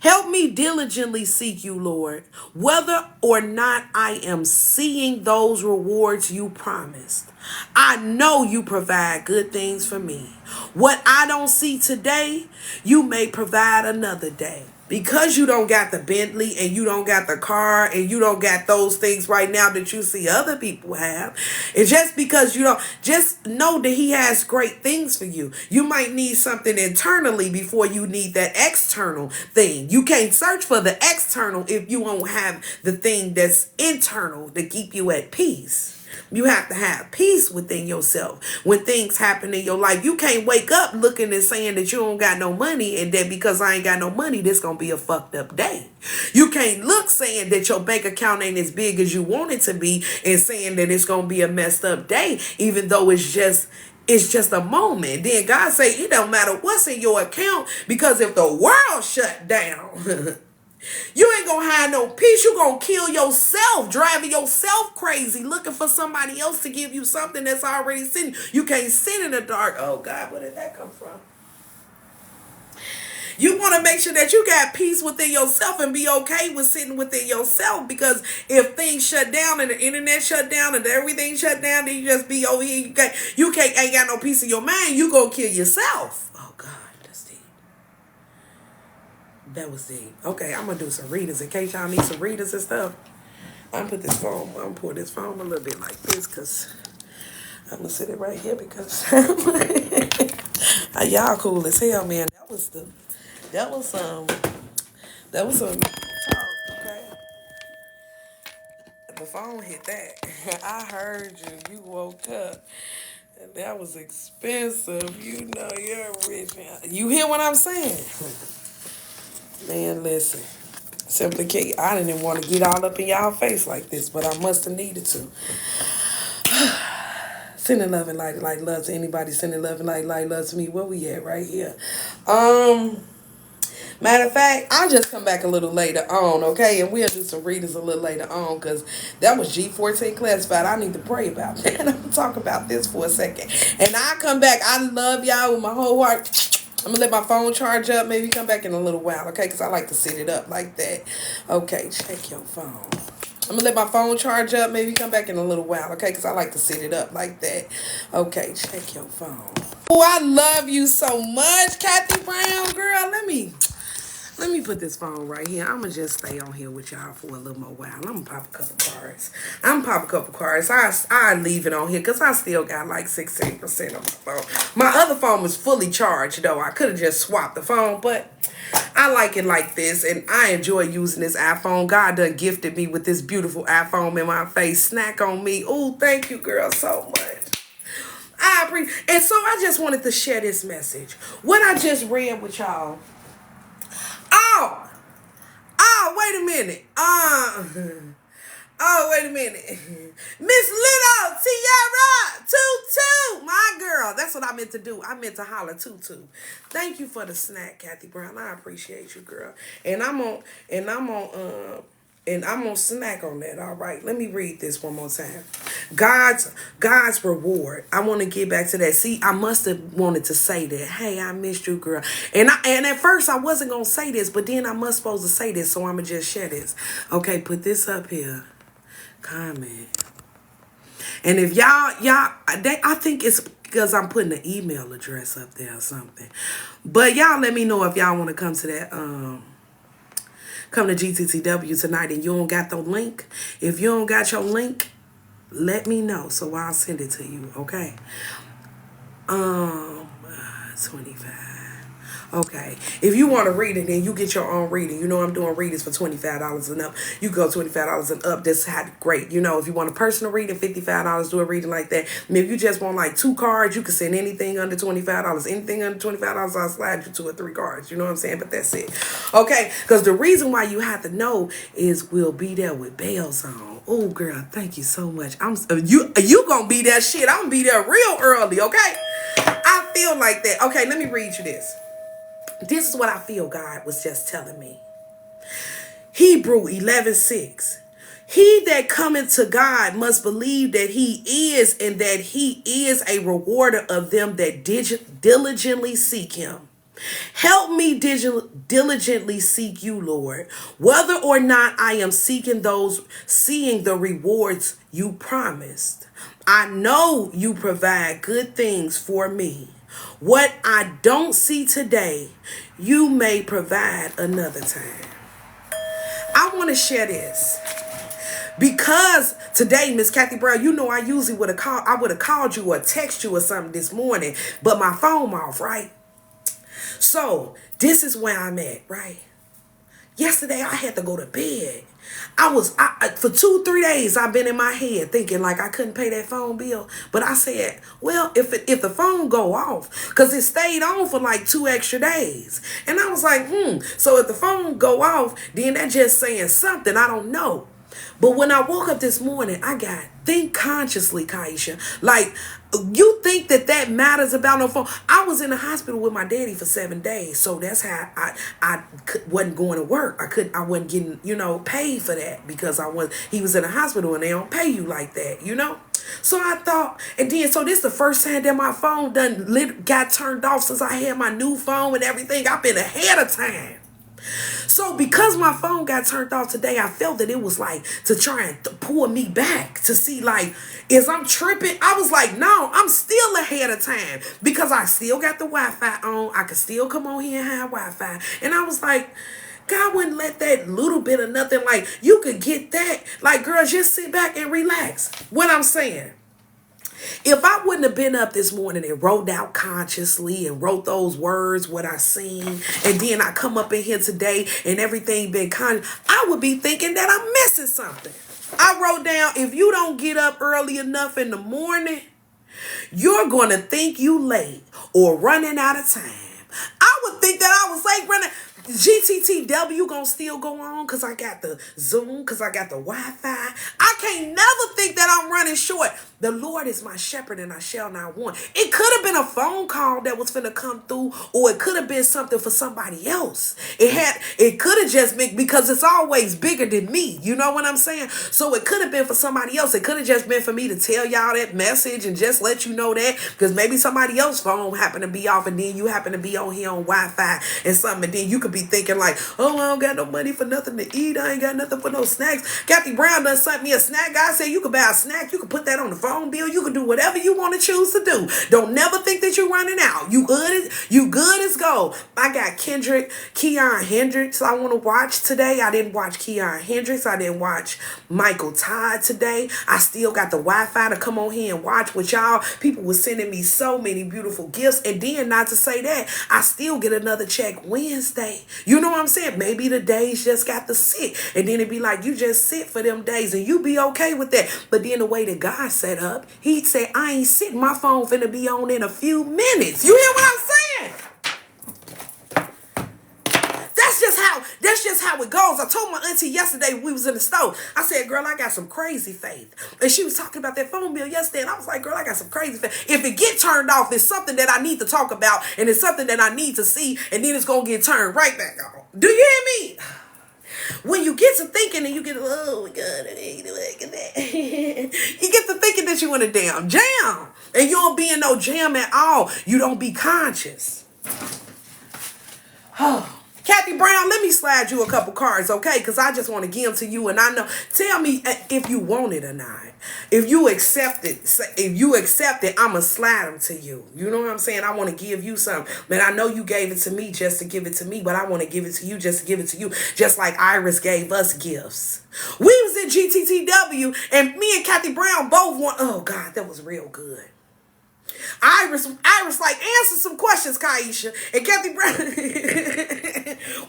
Help me diligently seek you, Lord, whether or not I am seeing those rewards you promised. I know you provide good things for me. What I don't see today, you may provide another day. Because you don't got the Bentley and you don't got the car and you don't got those things right now that you see other people have. It's just because you don't, just know that he has great things for you. You might need something internally before you need that external thing. You can't search for the external if you won't have the thing that's internal to keep you at peace. You have to have peace within yourself when things happen in your life. You can't wake up looking and saying that you don't got no money and that because I ain't got no money, this going to be a fucked up day. You can't look saying that your bank account ain't as big as you want it to be and saying that it's going to be a messed up day, even though it's just a moment. Then God say it don't matter what's in your account because if the world shut down, you ain't gonna have no peace. You gonna kill yourself, driving yourself crazy, looking for somebody else to give you something that's already sitting. You can't sit in the dark. Oh God, where did that come from? You want to make sure that you got peace within yourself and be okay with sitting within yourself, because if things shut down and the internet shut down and everything shut down, then you just be over here. Ain't got no peace in your mind. You gonna kill yourself. Oh God, that's deep. That was deep. Okay, I'm gonna do some readers in case y'all need some readers and stuff. I'm gonna pour this phone a little bit like this because I'm gonna sit it right here because y'all cool as hell, man. That was some talk, okay? The phone hit that. I heard you. You woke up. And that was expensive. You know you're rich, man. You hear what I'm saying? Man, listen. Simply K, I didn't even want to get all up in y'all face like this, but I must have needed to. Sending love and light love to anybody. Sending love and light love to me. Where we at? Right here. Matter of fact, I'll just come back a little later on, okay? And we'll do some readings a little later on because that was G14 classified. I need to pray about that. I'm going to talk about this for a second. And I'll come back. I love y'all with my whole heart. I'm going to let my phone charge up. Maybe come back in a little while, okay? Because I like to set it up like that. Okay, check your phone. I'm going to let my phone charge up. Maybe come back in a little while, okay? Because I like to set it up like that. Okay, check your phone. Oh, I love you so much, Kathy Brown, girl. Let me put this phone right here. I'm going to just stay on here with y'all for a little more while. I'm going to pop a couple cards. I leave it on here because I still got like 16% on my phone. My other phone was fully charged, though. I could have just swapped the phone, but I like it like this, and I enjoy using this iPhone. God done gifted me with this beautiful iPhone in my face. Snack on me. Oh, thank you, girl, so much. I appreciate. And so I just wanted to share this message. What I just read with y'all. Wait a minute. Wait a minute. Miss Little, Tiara, Tutu, my girl. That's what I meant to do. I meant to holler Tutu. Thank you for the snack, Kathy Brown. I appreciate you, girl. And I'm gonna snack on that. All right. Let me read this one more time. God's reward. I want to get back to that. See, I must have wanted to say that. Hey, I missed you, girl. And at first I wasn't gonna say this, but then I must supposed to say this, so I'm gonna just share this. Okay, put this up here. Comment. And if I think it's because I'm putting the email address up there or something. But y'all let me know if y'all want to come to that come to GTTW tonight and you don't got the link. If you don't got your link, let me know so I'll send it to you, okay? 25. Okay. If you want to read it and you get your own reading, you know I'm doing readings for $25 and up. You go $25 and up. That's great. You know, if you want a personal reading, $55, do a reading like that. And if you just want like 2 cards, you can send anything under $25. Anything under $25, I'll slide you 2 or 3 cards. You know what I'm saying? But that's it. Okay. Because the reason why you have to know is we'll be there with bells on. Oh, girl, thank you so much. You gonna be that shit. I'm gonna be there real early, okay? I feel like that. Okay, let me read you this. This is what I feel God was just telling me. Hebrew 11:6. He that cometh to God must believe that he is, and that he is a rewarder of them that diligently seek him. Help me diligently seek you, Lord, whether or not I am seeing the rewards you promised. I know you provide good things for me. What I don't see today, you may provide another time. I want to share this because today, Miss Kathy Brown, you know I usually would have called you or text you or something this morning, but my phone off, right? So this is where I'm at, right? Yesterday I had to go to bed. For 2-3 days I've been in my head thinking like I couldn't pay that phone bill. But I said, well, if the phone go off, because it stayed on for like 2 extra days. And I was like, so if the phone go off, then that just saying something, I don't know. But when I woke up this morning, think consciously, Kaisha. Like, you think that matters about no phone? I was in the hospital with my daddy for 7 days. So that's how I wasn't going to work. I wasn't getting, paid for that because he was in the hospital and they don't pay you like that, So I thought, and then, so this is the first time that my phone got turned off since I had my new phone and everything. I've been ahead of time. So because my phone got turned off today, I felt that it was like to try and pull me back to see like, is I'm tripping? I was like, no, I'm still ahead of time because I still got the Wi-Fi on. I could still come on here and have Wi-Fi. And I was like, God wouldn't let that little bit of nothing, like you could get that. Like, girl, just sit back and relax. What I'm saying. If I wouldn't have been up this morning and wrote out consciously and wrote those words, what I seen, and then I come up in here today and everything been conscious, I would be thinking that I'm missing something. I wrote down, if you don't get up early enough in the morning, you're going to think you late or running out of time. I would think that I was late running. GTTW gonna still go on because I got the Zoom, because I got the Wi-Fi. I can't never think that I'm running short. The Lord is my shepherd and I shall not want. It could have been a phone call that was finna come through, or it could have been something for somebody else. It could have just been, because it's always bigger than me. You know what I'm saying? So it could have been for somebody else. It could have just been for me to tell y'all that message and just let you know that, because maybe somebody else's phone happened to be off and then you happen to be on here on Wi-Fi and something, and then you could be thinking like, oh, I don't got no money for nothing to eat. I ain't got nothing for no snacks. Kathy Brown done sent me a snack. God said you could buy a snack. You could put that on the phone bill. You can do whatever you want to choose to do. Don't never think that you're running out. You good as gold. I got Keon Hendricks I want to watch today. I didn't watch Keon Hendricks. I didn't watch Michael Todd today. I still got the Wi-Fi to come on here and watch with y'all. People were sending me so many beautiful gifts. And then, not to say that, I still get another check Wednesday. You know what I'm saying? Maybe the days just got to sit. And then it'd be like, you just sit for them days and you be okay with that. But then the way that God set up, he'd say, I ain't sitting. My phone finna be on in a few minutes. You hear what I'm saying? That's just how it goes. I told my auntie yesterday, we was in the store. I said, girl, I got some crazy faith. And she was talking about that phone bill yesterday. And I was like, girl, I got some crazy faith. If it get turned off, it's something that I need to talk about. And it's something that I need to see. And then it's going to get turned right back on. Do you hear me? When you get to thinking and you get, oh my God, I ain't doing that. You get to thinking that you in a damn jam. And you don't be in no jam at all. You don't be conscious. Oh. Kathy Brown, let me slide you a couple cards, okay? Because I just want to give them to you, and I know. Tell me if you want it or not. If you accept it, I'ma slide them to you. You know what I'm saying? I want to give you some. Man, I know you gave it to me just to give it to me, but I want to give it to you just to give it to you. Just like Iris gave us gifts. We was in GTTW, and me and Kathy Brown both want. Oh God, that was real good. Iris like, answer some questions, Kaisha. And Kathy Brown,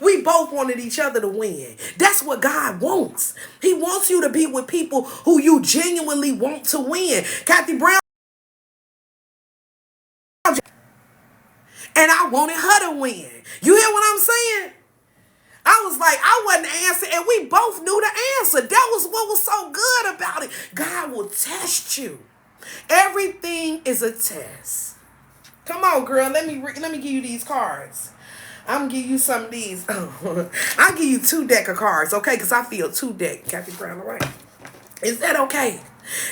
we both wanted each other to win. That's what God wants. He wants you to be with people who you genuinely want to win. Kathy Brown, and I wanted her to win. You hear what I'm saying? I was like, I wasn't answering, and we both knew the answer. That was what was so good about it. God will test you. Everything is a test. Come on, girl. Let me give you these cards. I'm gonna give you some of these. I'll give you 2 deck of cards, okay? Because I feel 2 deck. Kathy Brown, all right? Is that okay?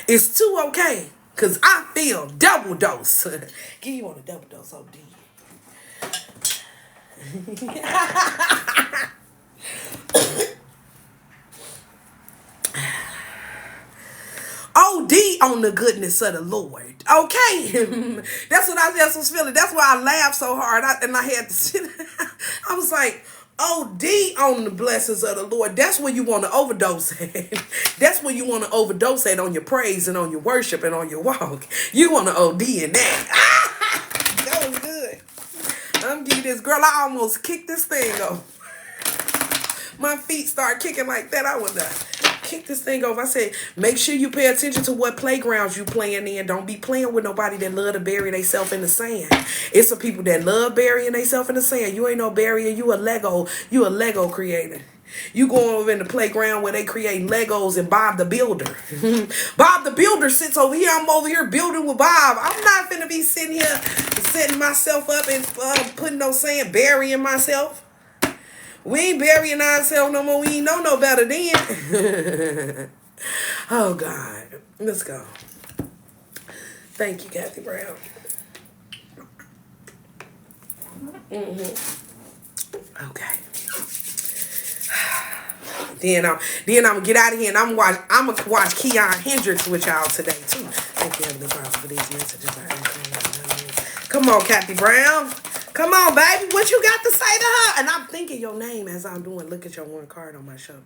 Is 2 okay? Because I feel double dose. Give you on a double dose, OD. OD on the goodness of the Lord. Okay. That's what I just was feeling. That's why I laughed so hard. And I had to sit. I was like, OD on the blessings of the Lord. That's where you want to overdose at. That's where you want to overdose at, on your praise and on your worship and on your walk. You want to OD in that. That was good. I'm giving this girl, I almost kicked this thing off. My feet start kicking like that. I would kick this thing off. I said, make sure you pay attention to what playgrounds you playing in. Don't be playing with nobody that love to bury themselves in the sand. It's some people that love burying themselves in the sand. You ain't no barrier. You a Lego creator. You go over in the playground where they create Legos and Bob the Builder. Bob the Builder sits over here. I'm over here building with Bob. I'm not finna be sitting here setting myself up and putting no sand, burying myself. We ain't burying ourselves no more. We ain't know no better then. Oh, God. Let's go. Thank you, Kathy Brown. Okay. Then I'm gonna get out of here and I'm gonna watch Keon Hendricks with y'all today too. Thank you, Heavenly Father, for these messages. Come on, Kathy Brown. Come on, baby. What you got to say to her? And I'm thinking your name as I'm doing. Look at your one card on my show.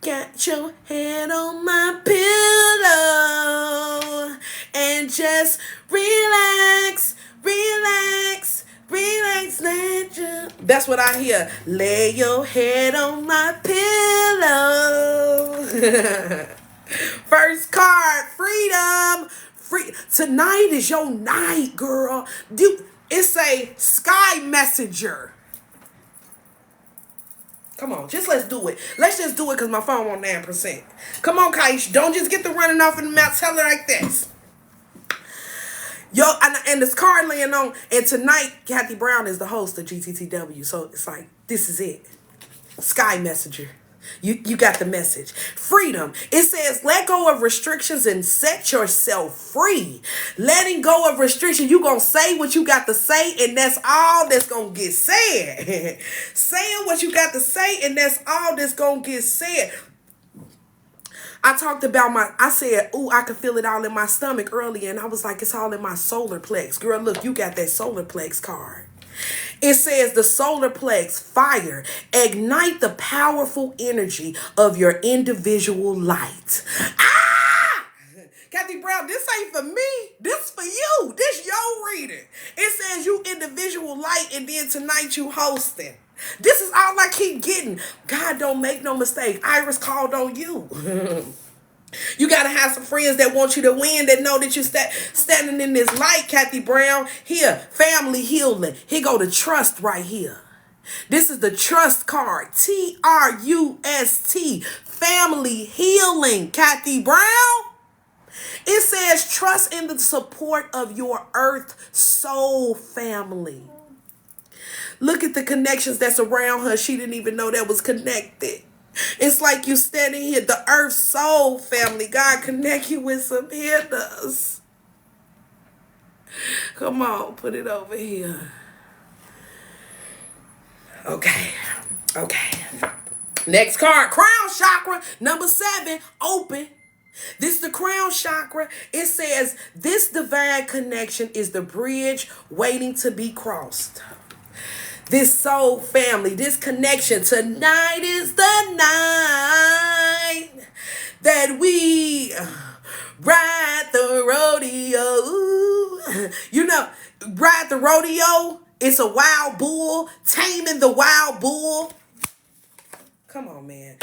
Got your head on my pillow and just relax. Let you. That's what I hear. Lay your head on my pillow. First card, freedom. Tonight is your night, girl. It's a sky messenger. Come on, just let's do it. Let's just do it because my phone on 9%. Come on, Kaish. Don't just get the running off in the mouth. Tell her like this. Yo, and this card laying on. And tonight, Kathy Brown is the host of GTTW. So it's like, this is it. Sky Messenger. You got the message. Freedom. It says, let go of restrictions and set yourself free. Letting go of restrictions. You going to say what you got to say, and that's all that's going to get said. Saying what you got to say, and that's all that's going to get said. I talked about I said, ooh, I could feel it all in my stomach earlier, and I was like, it's all in my solar plex. Girl, look, you got that solar plex card. It says the solar plex, fire, ignite the powerful energy of your individual light. Ah! Kathy Brown, this ain't for me. This for you. This your reading. It says you individual light, and then tonight you hosting. This is all I keep getting. God, don't make no mistake. Iris called on you. You got to have some friends that want you to win, that know that you're standing in this light, Kathy Brown. Here, family healing. Here go the trust right here. This is the trust card. TRUST. Family healing, Kathy Brown. It says trust in the support of your earth soul family. Look at the connections that's around her. She didn't even know that was connected. It's like you standing here, the earth soul family. God connect you with some healers. Come on, put it over here. Okay. Next card, crown chakra, number 7, open. This is the crown chakra. It says this divine connection is the bridge waiting to be crossed. This soul family, this connection, tonight is the night that we ride the rodeo. You know, ride the rodeo. It's a wild bull, taming the wild bull. Come on, man.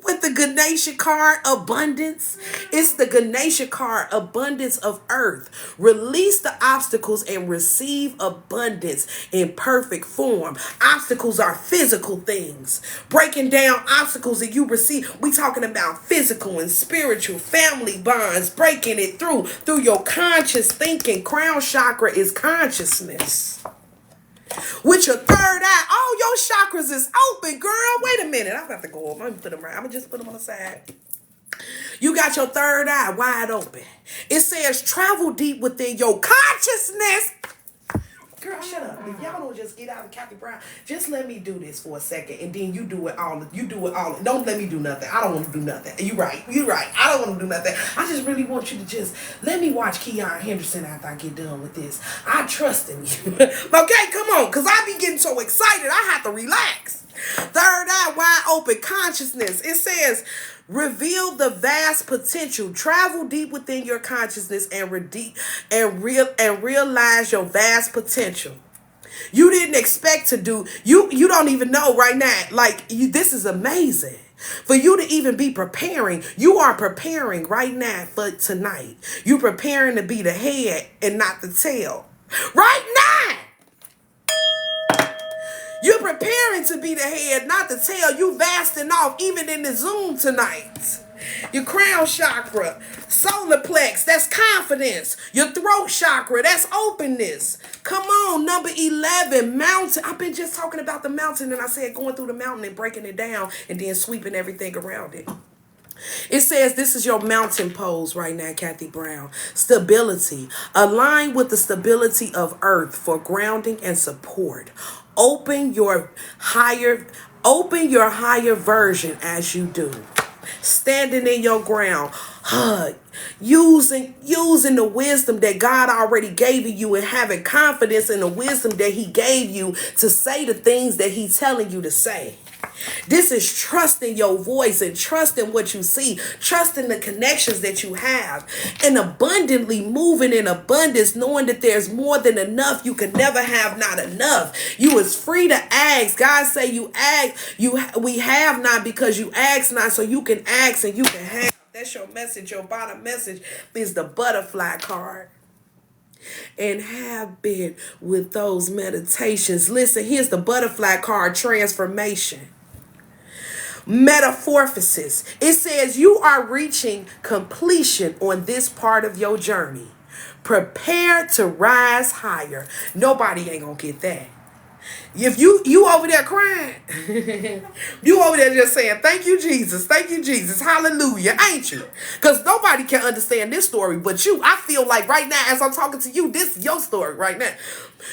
With the Ganesha card, abundance. It's the Ganesha card, abundance of earth. Release the obstacles and receive abundance in perfect form. Obstacles are physical things. Breaking down obstacles that you receive. We talking about physical and spiritual family bonds. Breaking it through your conscious thinking. Crown chakra is consciousness. With your third eye, all your chakras is open, girl. Wait a minute. I'm about to go up. I'm gonna put them right. I'm gonna just put them on the side. You got your third eye wide open. It says travel deep within your consciousness. Girl, shut up. If y'all don't just get out of Kathy Brown, just let me do this for a second, and then you do it all. Don't let me do nothing. I don't want to do nothing. You're right. I don't want to do nothing. I just really want you to just let me watch Keon Henderson after I get done with this. I trust in you. Okay, come on, because I be getting so excited. I have to relax. Third eye wide open, consciousness. It says, reveal the vast potential. Travel deep within your consciousness and realize your vast potential. You didn't expect to do. You don't even know right now. This is amazing. For you to even be preparing, you are preparing right now for tonight. You're preparing to be the head and not the tail. Right now. You're preparing to be the head, not the tail. You vasting off, even in the Zoom tonight. Your crown chakra, solar plex, that's confidence. Your throat chakra, that's openness. Come on, number 11, mountain. I've been just talking about the mountain, and I said going through the mountain and breaking it down and then sweeping everything around it. It says this is your mountain pose right now, Kathy Brown. Stability. Align with the stability of earth for grounding and support. Open your higher version as you do. Standing in your ground. Using the wisdom that God already gave you and having confidence in the wisdom that he gave you to say the things that he's telling you to say. This is trusting your voice and trusting what you see, trusting the connections that you have, and abundantly moving in abundance, knowing that there's more than enough. You can never have not enough. You is free to ask. God say you ask, we have not because you ask not, so you can ask and you can have. That's your message. Your bottom message is the butterfly card. and habit with those meditations. Listen, here's the butterfly card, transformation. Metamorphosis. It says you are reaching completion on this part of your journey. Prepare to rise higher. Nobody ain't gonna get that. If you over there crying, you over there just saying, thank you, Jesus, hallelujah, ain't you? Because nobody can understand this story but you. I feel like right now, as I'm talking to you, this is your story right now.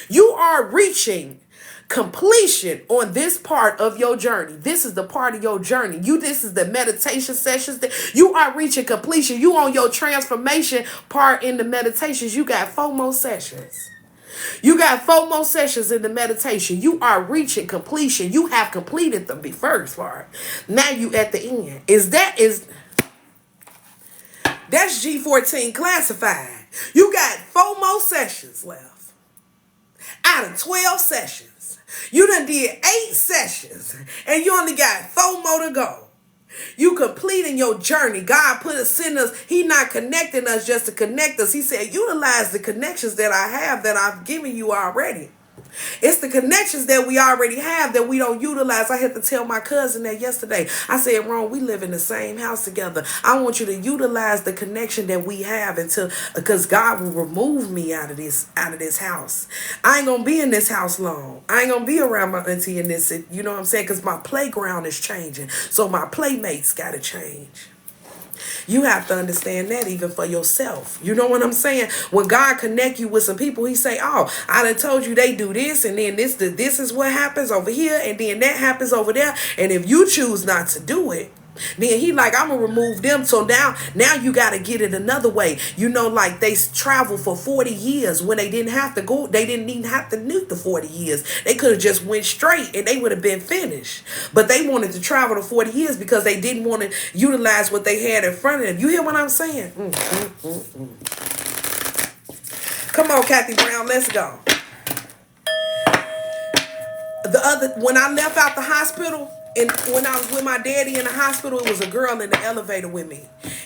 You are reaching completion on this part of your journey. This is the part of your journey. This is the meditation sessions that you are reaching completion. You on your transformation part in the meditations. You got 4 more sessions. You got 4 more sessions in the meditation. You are reaching completion. You have completed the first part. Now you at the end. That's G14 classified. You got 4 more sessions left out of 12 sessions. You done did 8 sessions and you only got 4 more to go. You completing your journey. God send us. He not connecting us just to connect us. He said, utilize the connections that I have, that I've given you already. It's the connections that we already have that we don't utilize. I had to tell my cousin that yesterday. I said, Ron, we live in the same house together. I want you to utilize the connection that we have because God will remove me out of this house. I ain't gonna be in this house long. I ain't gonna be around my auntie in this. You know what I'm saying? Because my playground is changing. So my playmates gotta change. You have to understand that even for yourself. You know what I'm saying? When God connect you with some people, he say, oh, I done told you they do this, and then this is what happens over here, and then that happens over there. And if you choose not to do it, then he like, I'm gonna remove them. So now you gotta get it another way. You know, like they traveled for 40 years when they didn't have to go. They didn't even have to need the 40 years. They could have just went straight and they would have been finished. But they wanted to travel to 40 years because they didn't want to utilize what they had in front of them. You hear what I'm saying? Come on, Kathy Brown, let's go. When I left out the hospital, and when I was with my daddy in the hospital, it was a girl in the elevator with me.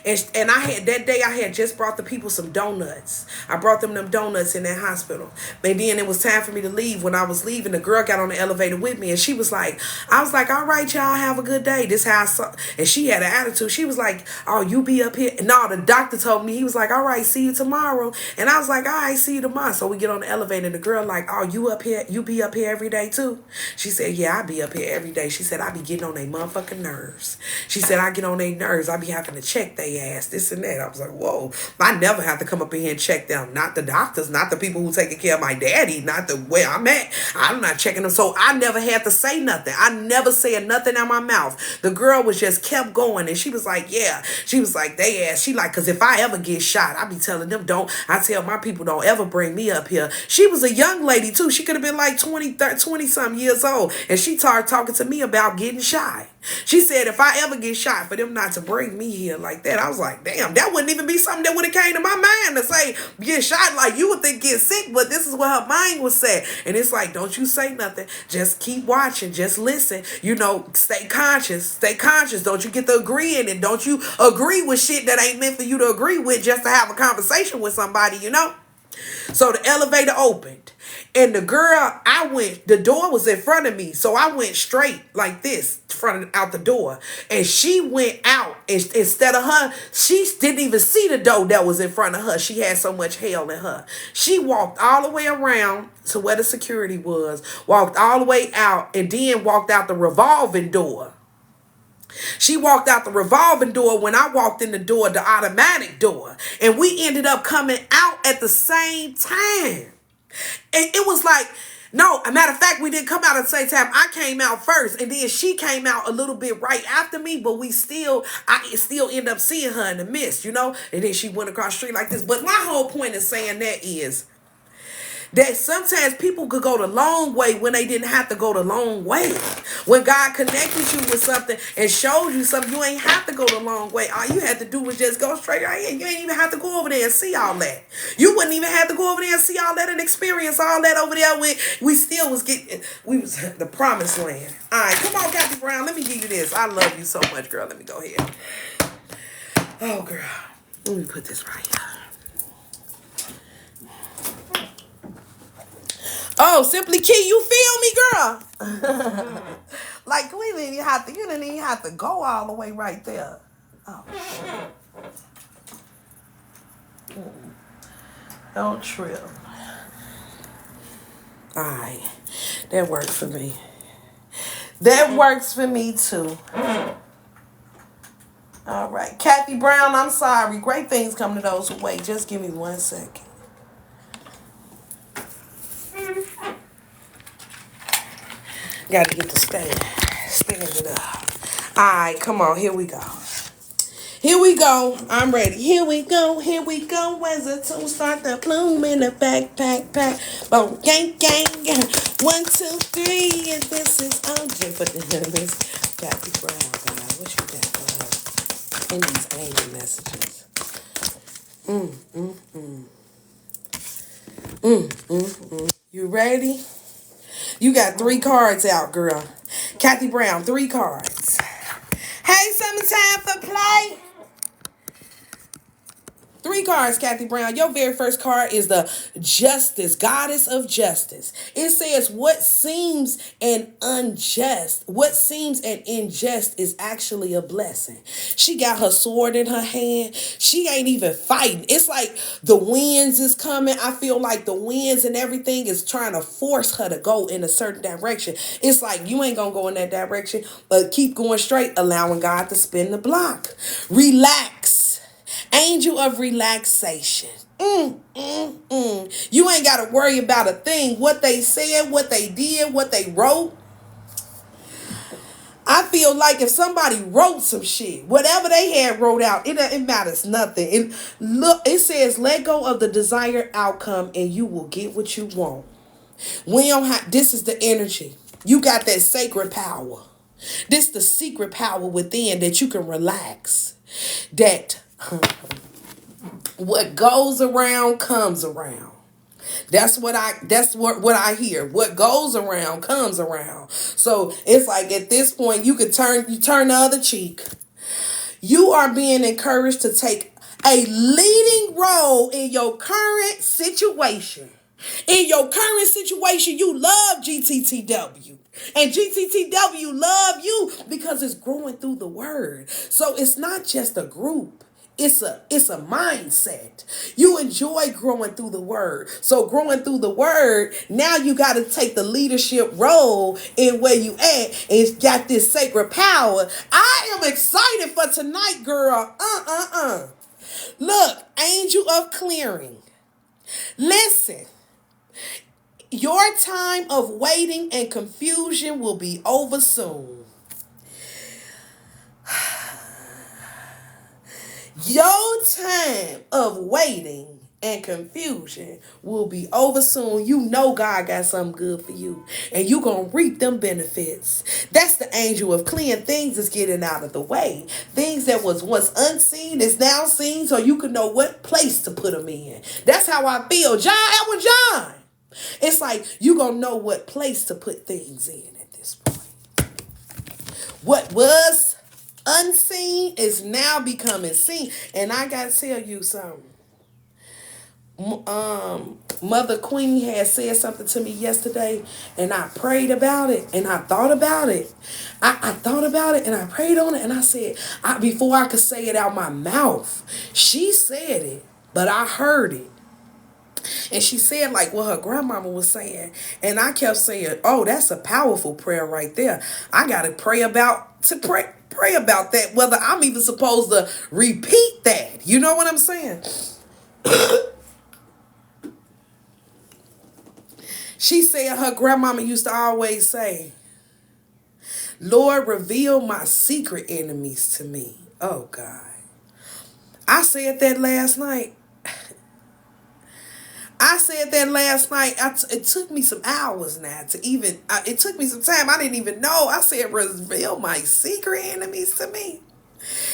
And I had just brought the people some donuts. I brought them donuts in that hospital. And then it was time for me to leave. When I was leaving, the girl got on the elevator with me, and she was like, I was like, all right, y'all, have a good day. This how I saw. And she had an attitude. She was like, oh, you be up here. No, the doctor told me, he was like, all right, see you tomorrow. And I was like, all right, see you tomorrow. So we get on the elevator, and the girl like, oh, you up here? You be up here every day too? She said, yeah, I be up here every day. She said, I be getting on their motherfucking nerves. She said, I get on their nerves. I be having to check their ass, this and that. I was like, whoa. I never have to come up in here and check them. Not the doctors, not the people who taking care of my daddy, not the where I'm at. I'm not checking them. So I never had to say nothing. I never said nothing out my mouth. The girl was just kept going, and she was like, yeah. She was like, they asked. She like, because if I ever get shot, I be telling them, I tell my people, don't ever bring me up here. She was a young lady too. She could have been like 20 something years old. And she started talking to me about getting shot. She said, if I ever get shot, for them not to bring me here like that. I was like, damn, that wouldn't even be something that would have came to my mind to say, get shot. Like, you would think get sick, but this is what her mind was saying. And it's like, don't you say nothing. Just keep watching. Just listen. You know, stay conscious. Stay conscious. Don't you get to agreeing, and don't you agree with shit that ain't meant for you to agree with just to have a conversation with somebody, you know? So the elevator opened, and the girl, the door was in front of me. So I went straight like this out the door, and she went out, and instead of her, she didn't even see the door that was in front of her. She had so much hell in her. She walked all the way around to where the security was, walked all the way out, and then walked out the revolving door. She walked out the revolving door when I walked in the door, the automatic door. And we ended up coming out at the same time. And it was like, no, a matter of fact, we didn't come out at the same time. I came out first, and then she came out a little bit right after me, but I still end up seeing her in the mist, you know? And then she went across the street like this. But my whole point in saying that is that sometimes people could go the long way when they didn't have to go the long way. When God connected you with something and showed you something, you ain't have to go the long way. All you had to do was just go straight right in. You ain't even have to go over there and see all that. You wouldn't even have to go over there and see all that and experience all that over there when we still was the promised land. All right, come on, Kathy Brown. Let me give you this. I love you so much, girl. Let me go ahead. Oh, girl. Let me put this right here. Oh, Simply Key, you feel me, girl? Like we didn't even have to. You didn't even have to go all the way right there. Oh, don't trip. All right, that works for me. That works for me too. All right, Kathy Brown. I'm sorry. Great things come to those who wait. Just give me 1 second. Got to get the stand it up. All right, come on. Here we go. Here we go. I'm ready. Here we go. Here we go. As the two start the plume in the backpack pack. Boom, gang, gang, gang. 1, 2, 3. And this is OJ. But this Kathy Brown, God. What you got for us in these angel messages? You ready? You got 3 cards out, girl. Kathy Brown, 3 cards. Hey, summertime for play. 3 cards, Kathy Brown. Your very first card is the Justice, Goddess of Justice. It says what seems an unjust is actually a blessing. She got her sword in her hand. She ain't even fighting. It's like the winds is coming. I feel like the winds and everything is trying to force her to go in a certain direction. It's like you ain't gonna go in that direction, but keep going straight, allowing God to spin the block. Relax. Angel of relaxation. You ain't got to worry about a thing. What they said, what they did, what they wrote. I feel like if somebody wrote some shit, whatever they had wrote out, it matters nothing. It says let go of the desired outcome and you will get what you want. This is the energy. You got that sacred power. This the secret power within that you can relax. That what goes around comes around. That's what I hear. What goes around comes around. So it's like at this point you turn the other cheek. You are being encouraged to take a leading role in your current situation. In your current situation, you love GTTW. And GTTW love you because it's growing through the word. So it's not just a group. It's a mindset. You enjoy growing through the word. So growing through the word, now you got to take the leadership role in where you at. And it's got this sacred power. I am excited for tonight, girl. Look, angel of clearing. Listen. Your time of waiting and confusion will be over soon. Your time of waiting and confusion will be over soon. You know God got something good for you. And you going to reap them benefits. That's the angel of clearing. Things is getting out of the way. Things that was once unseen is now seen so you can know what place to put them in. That's how I feel. Edwin John. It's like you going to know what place to put things in at this point. What was unseen is now becoming seen. And I got to tell you something. Mother Queen had said something to me yesterday, and I prayed about it, and I thought about it. I thought about it, and I prayed on it, and I said, before I could say it out my mouth, she said it, but I heard it. And she said like what her grandmama was saying. And I kept saying, oh, that's a powerful prayer right there. I got to pray about that, whether I'm even supposed to repeat that. You know what I'm saying? She said her grandmama used to always say, Lord, reveal my secret enemies to me. Oh, God. I said that last night. It took me some hours now to even, it took me some time. I didn't even know. I said, reveal my secret enemies to me.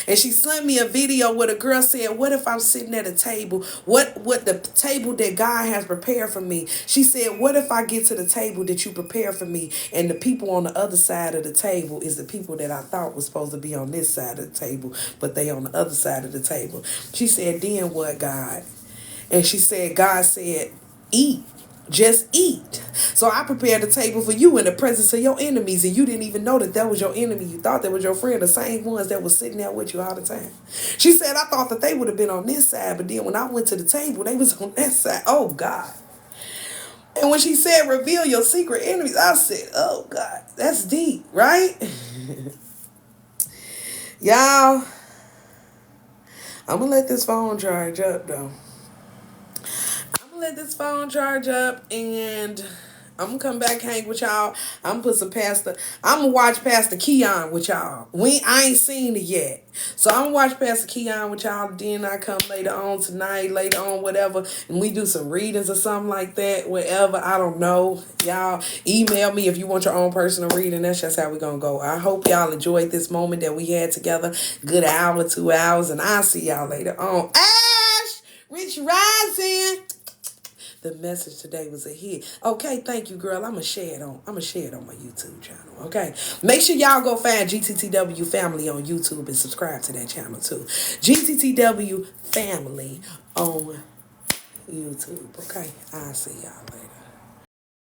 And she sent me a video where the girl said, what if I'm sitting at a table? What the table that God has prepared for me? She said, what if I get to the table that you prepare for me and the people on the other side of the table is the people that I thought was supposed to be on this side of the table, but they on the other side of the table. She said, then what, God? And she said, God said, eat. Just eat. So I prepared a table for you in the presence of your enemies, and you didn't even know that that was your enemy. You thought that was your friend, the same ones that was sitting there with you all the time. She said, I thought that they would have been on this side, but then when I went to the table, they was on that side. Oh, God. And when she said, reveal your secret enemies, I said, oh, God, that's deep, right? Y'all, I'm going to let this phone charge up, though. Let this phone charge up, and I'm gonna come back hang with y'all. I'm gonna watch Pastor Keon with y'all. I ain't seen it yet, so I'm gonna watch Pastor Keon with y'all. Then I come later on tonight, later on whatever, and we do some readings or something like that. Whatever, I don't know. Y'all email me if you want your own personal reading. That's just how we gonna go. I hope y'all enjoyed this moment that we had together. Good hour, 2 hours, and I'll see y'all later on. Ash, Rich Rising. The message today was a hit. Okay, thank you, girl. I'ma share it on my YouTube channel. Okay. Make sure y'all go find GTTW Family on YouTube and subscribe to that channel too. GTTW Family on YouTube. Okay. I'll see y'all later.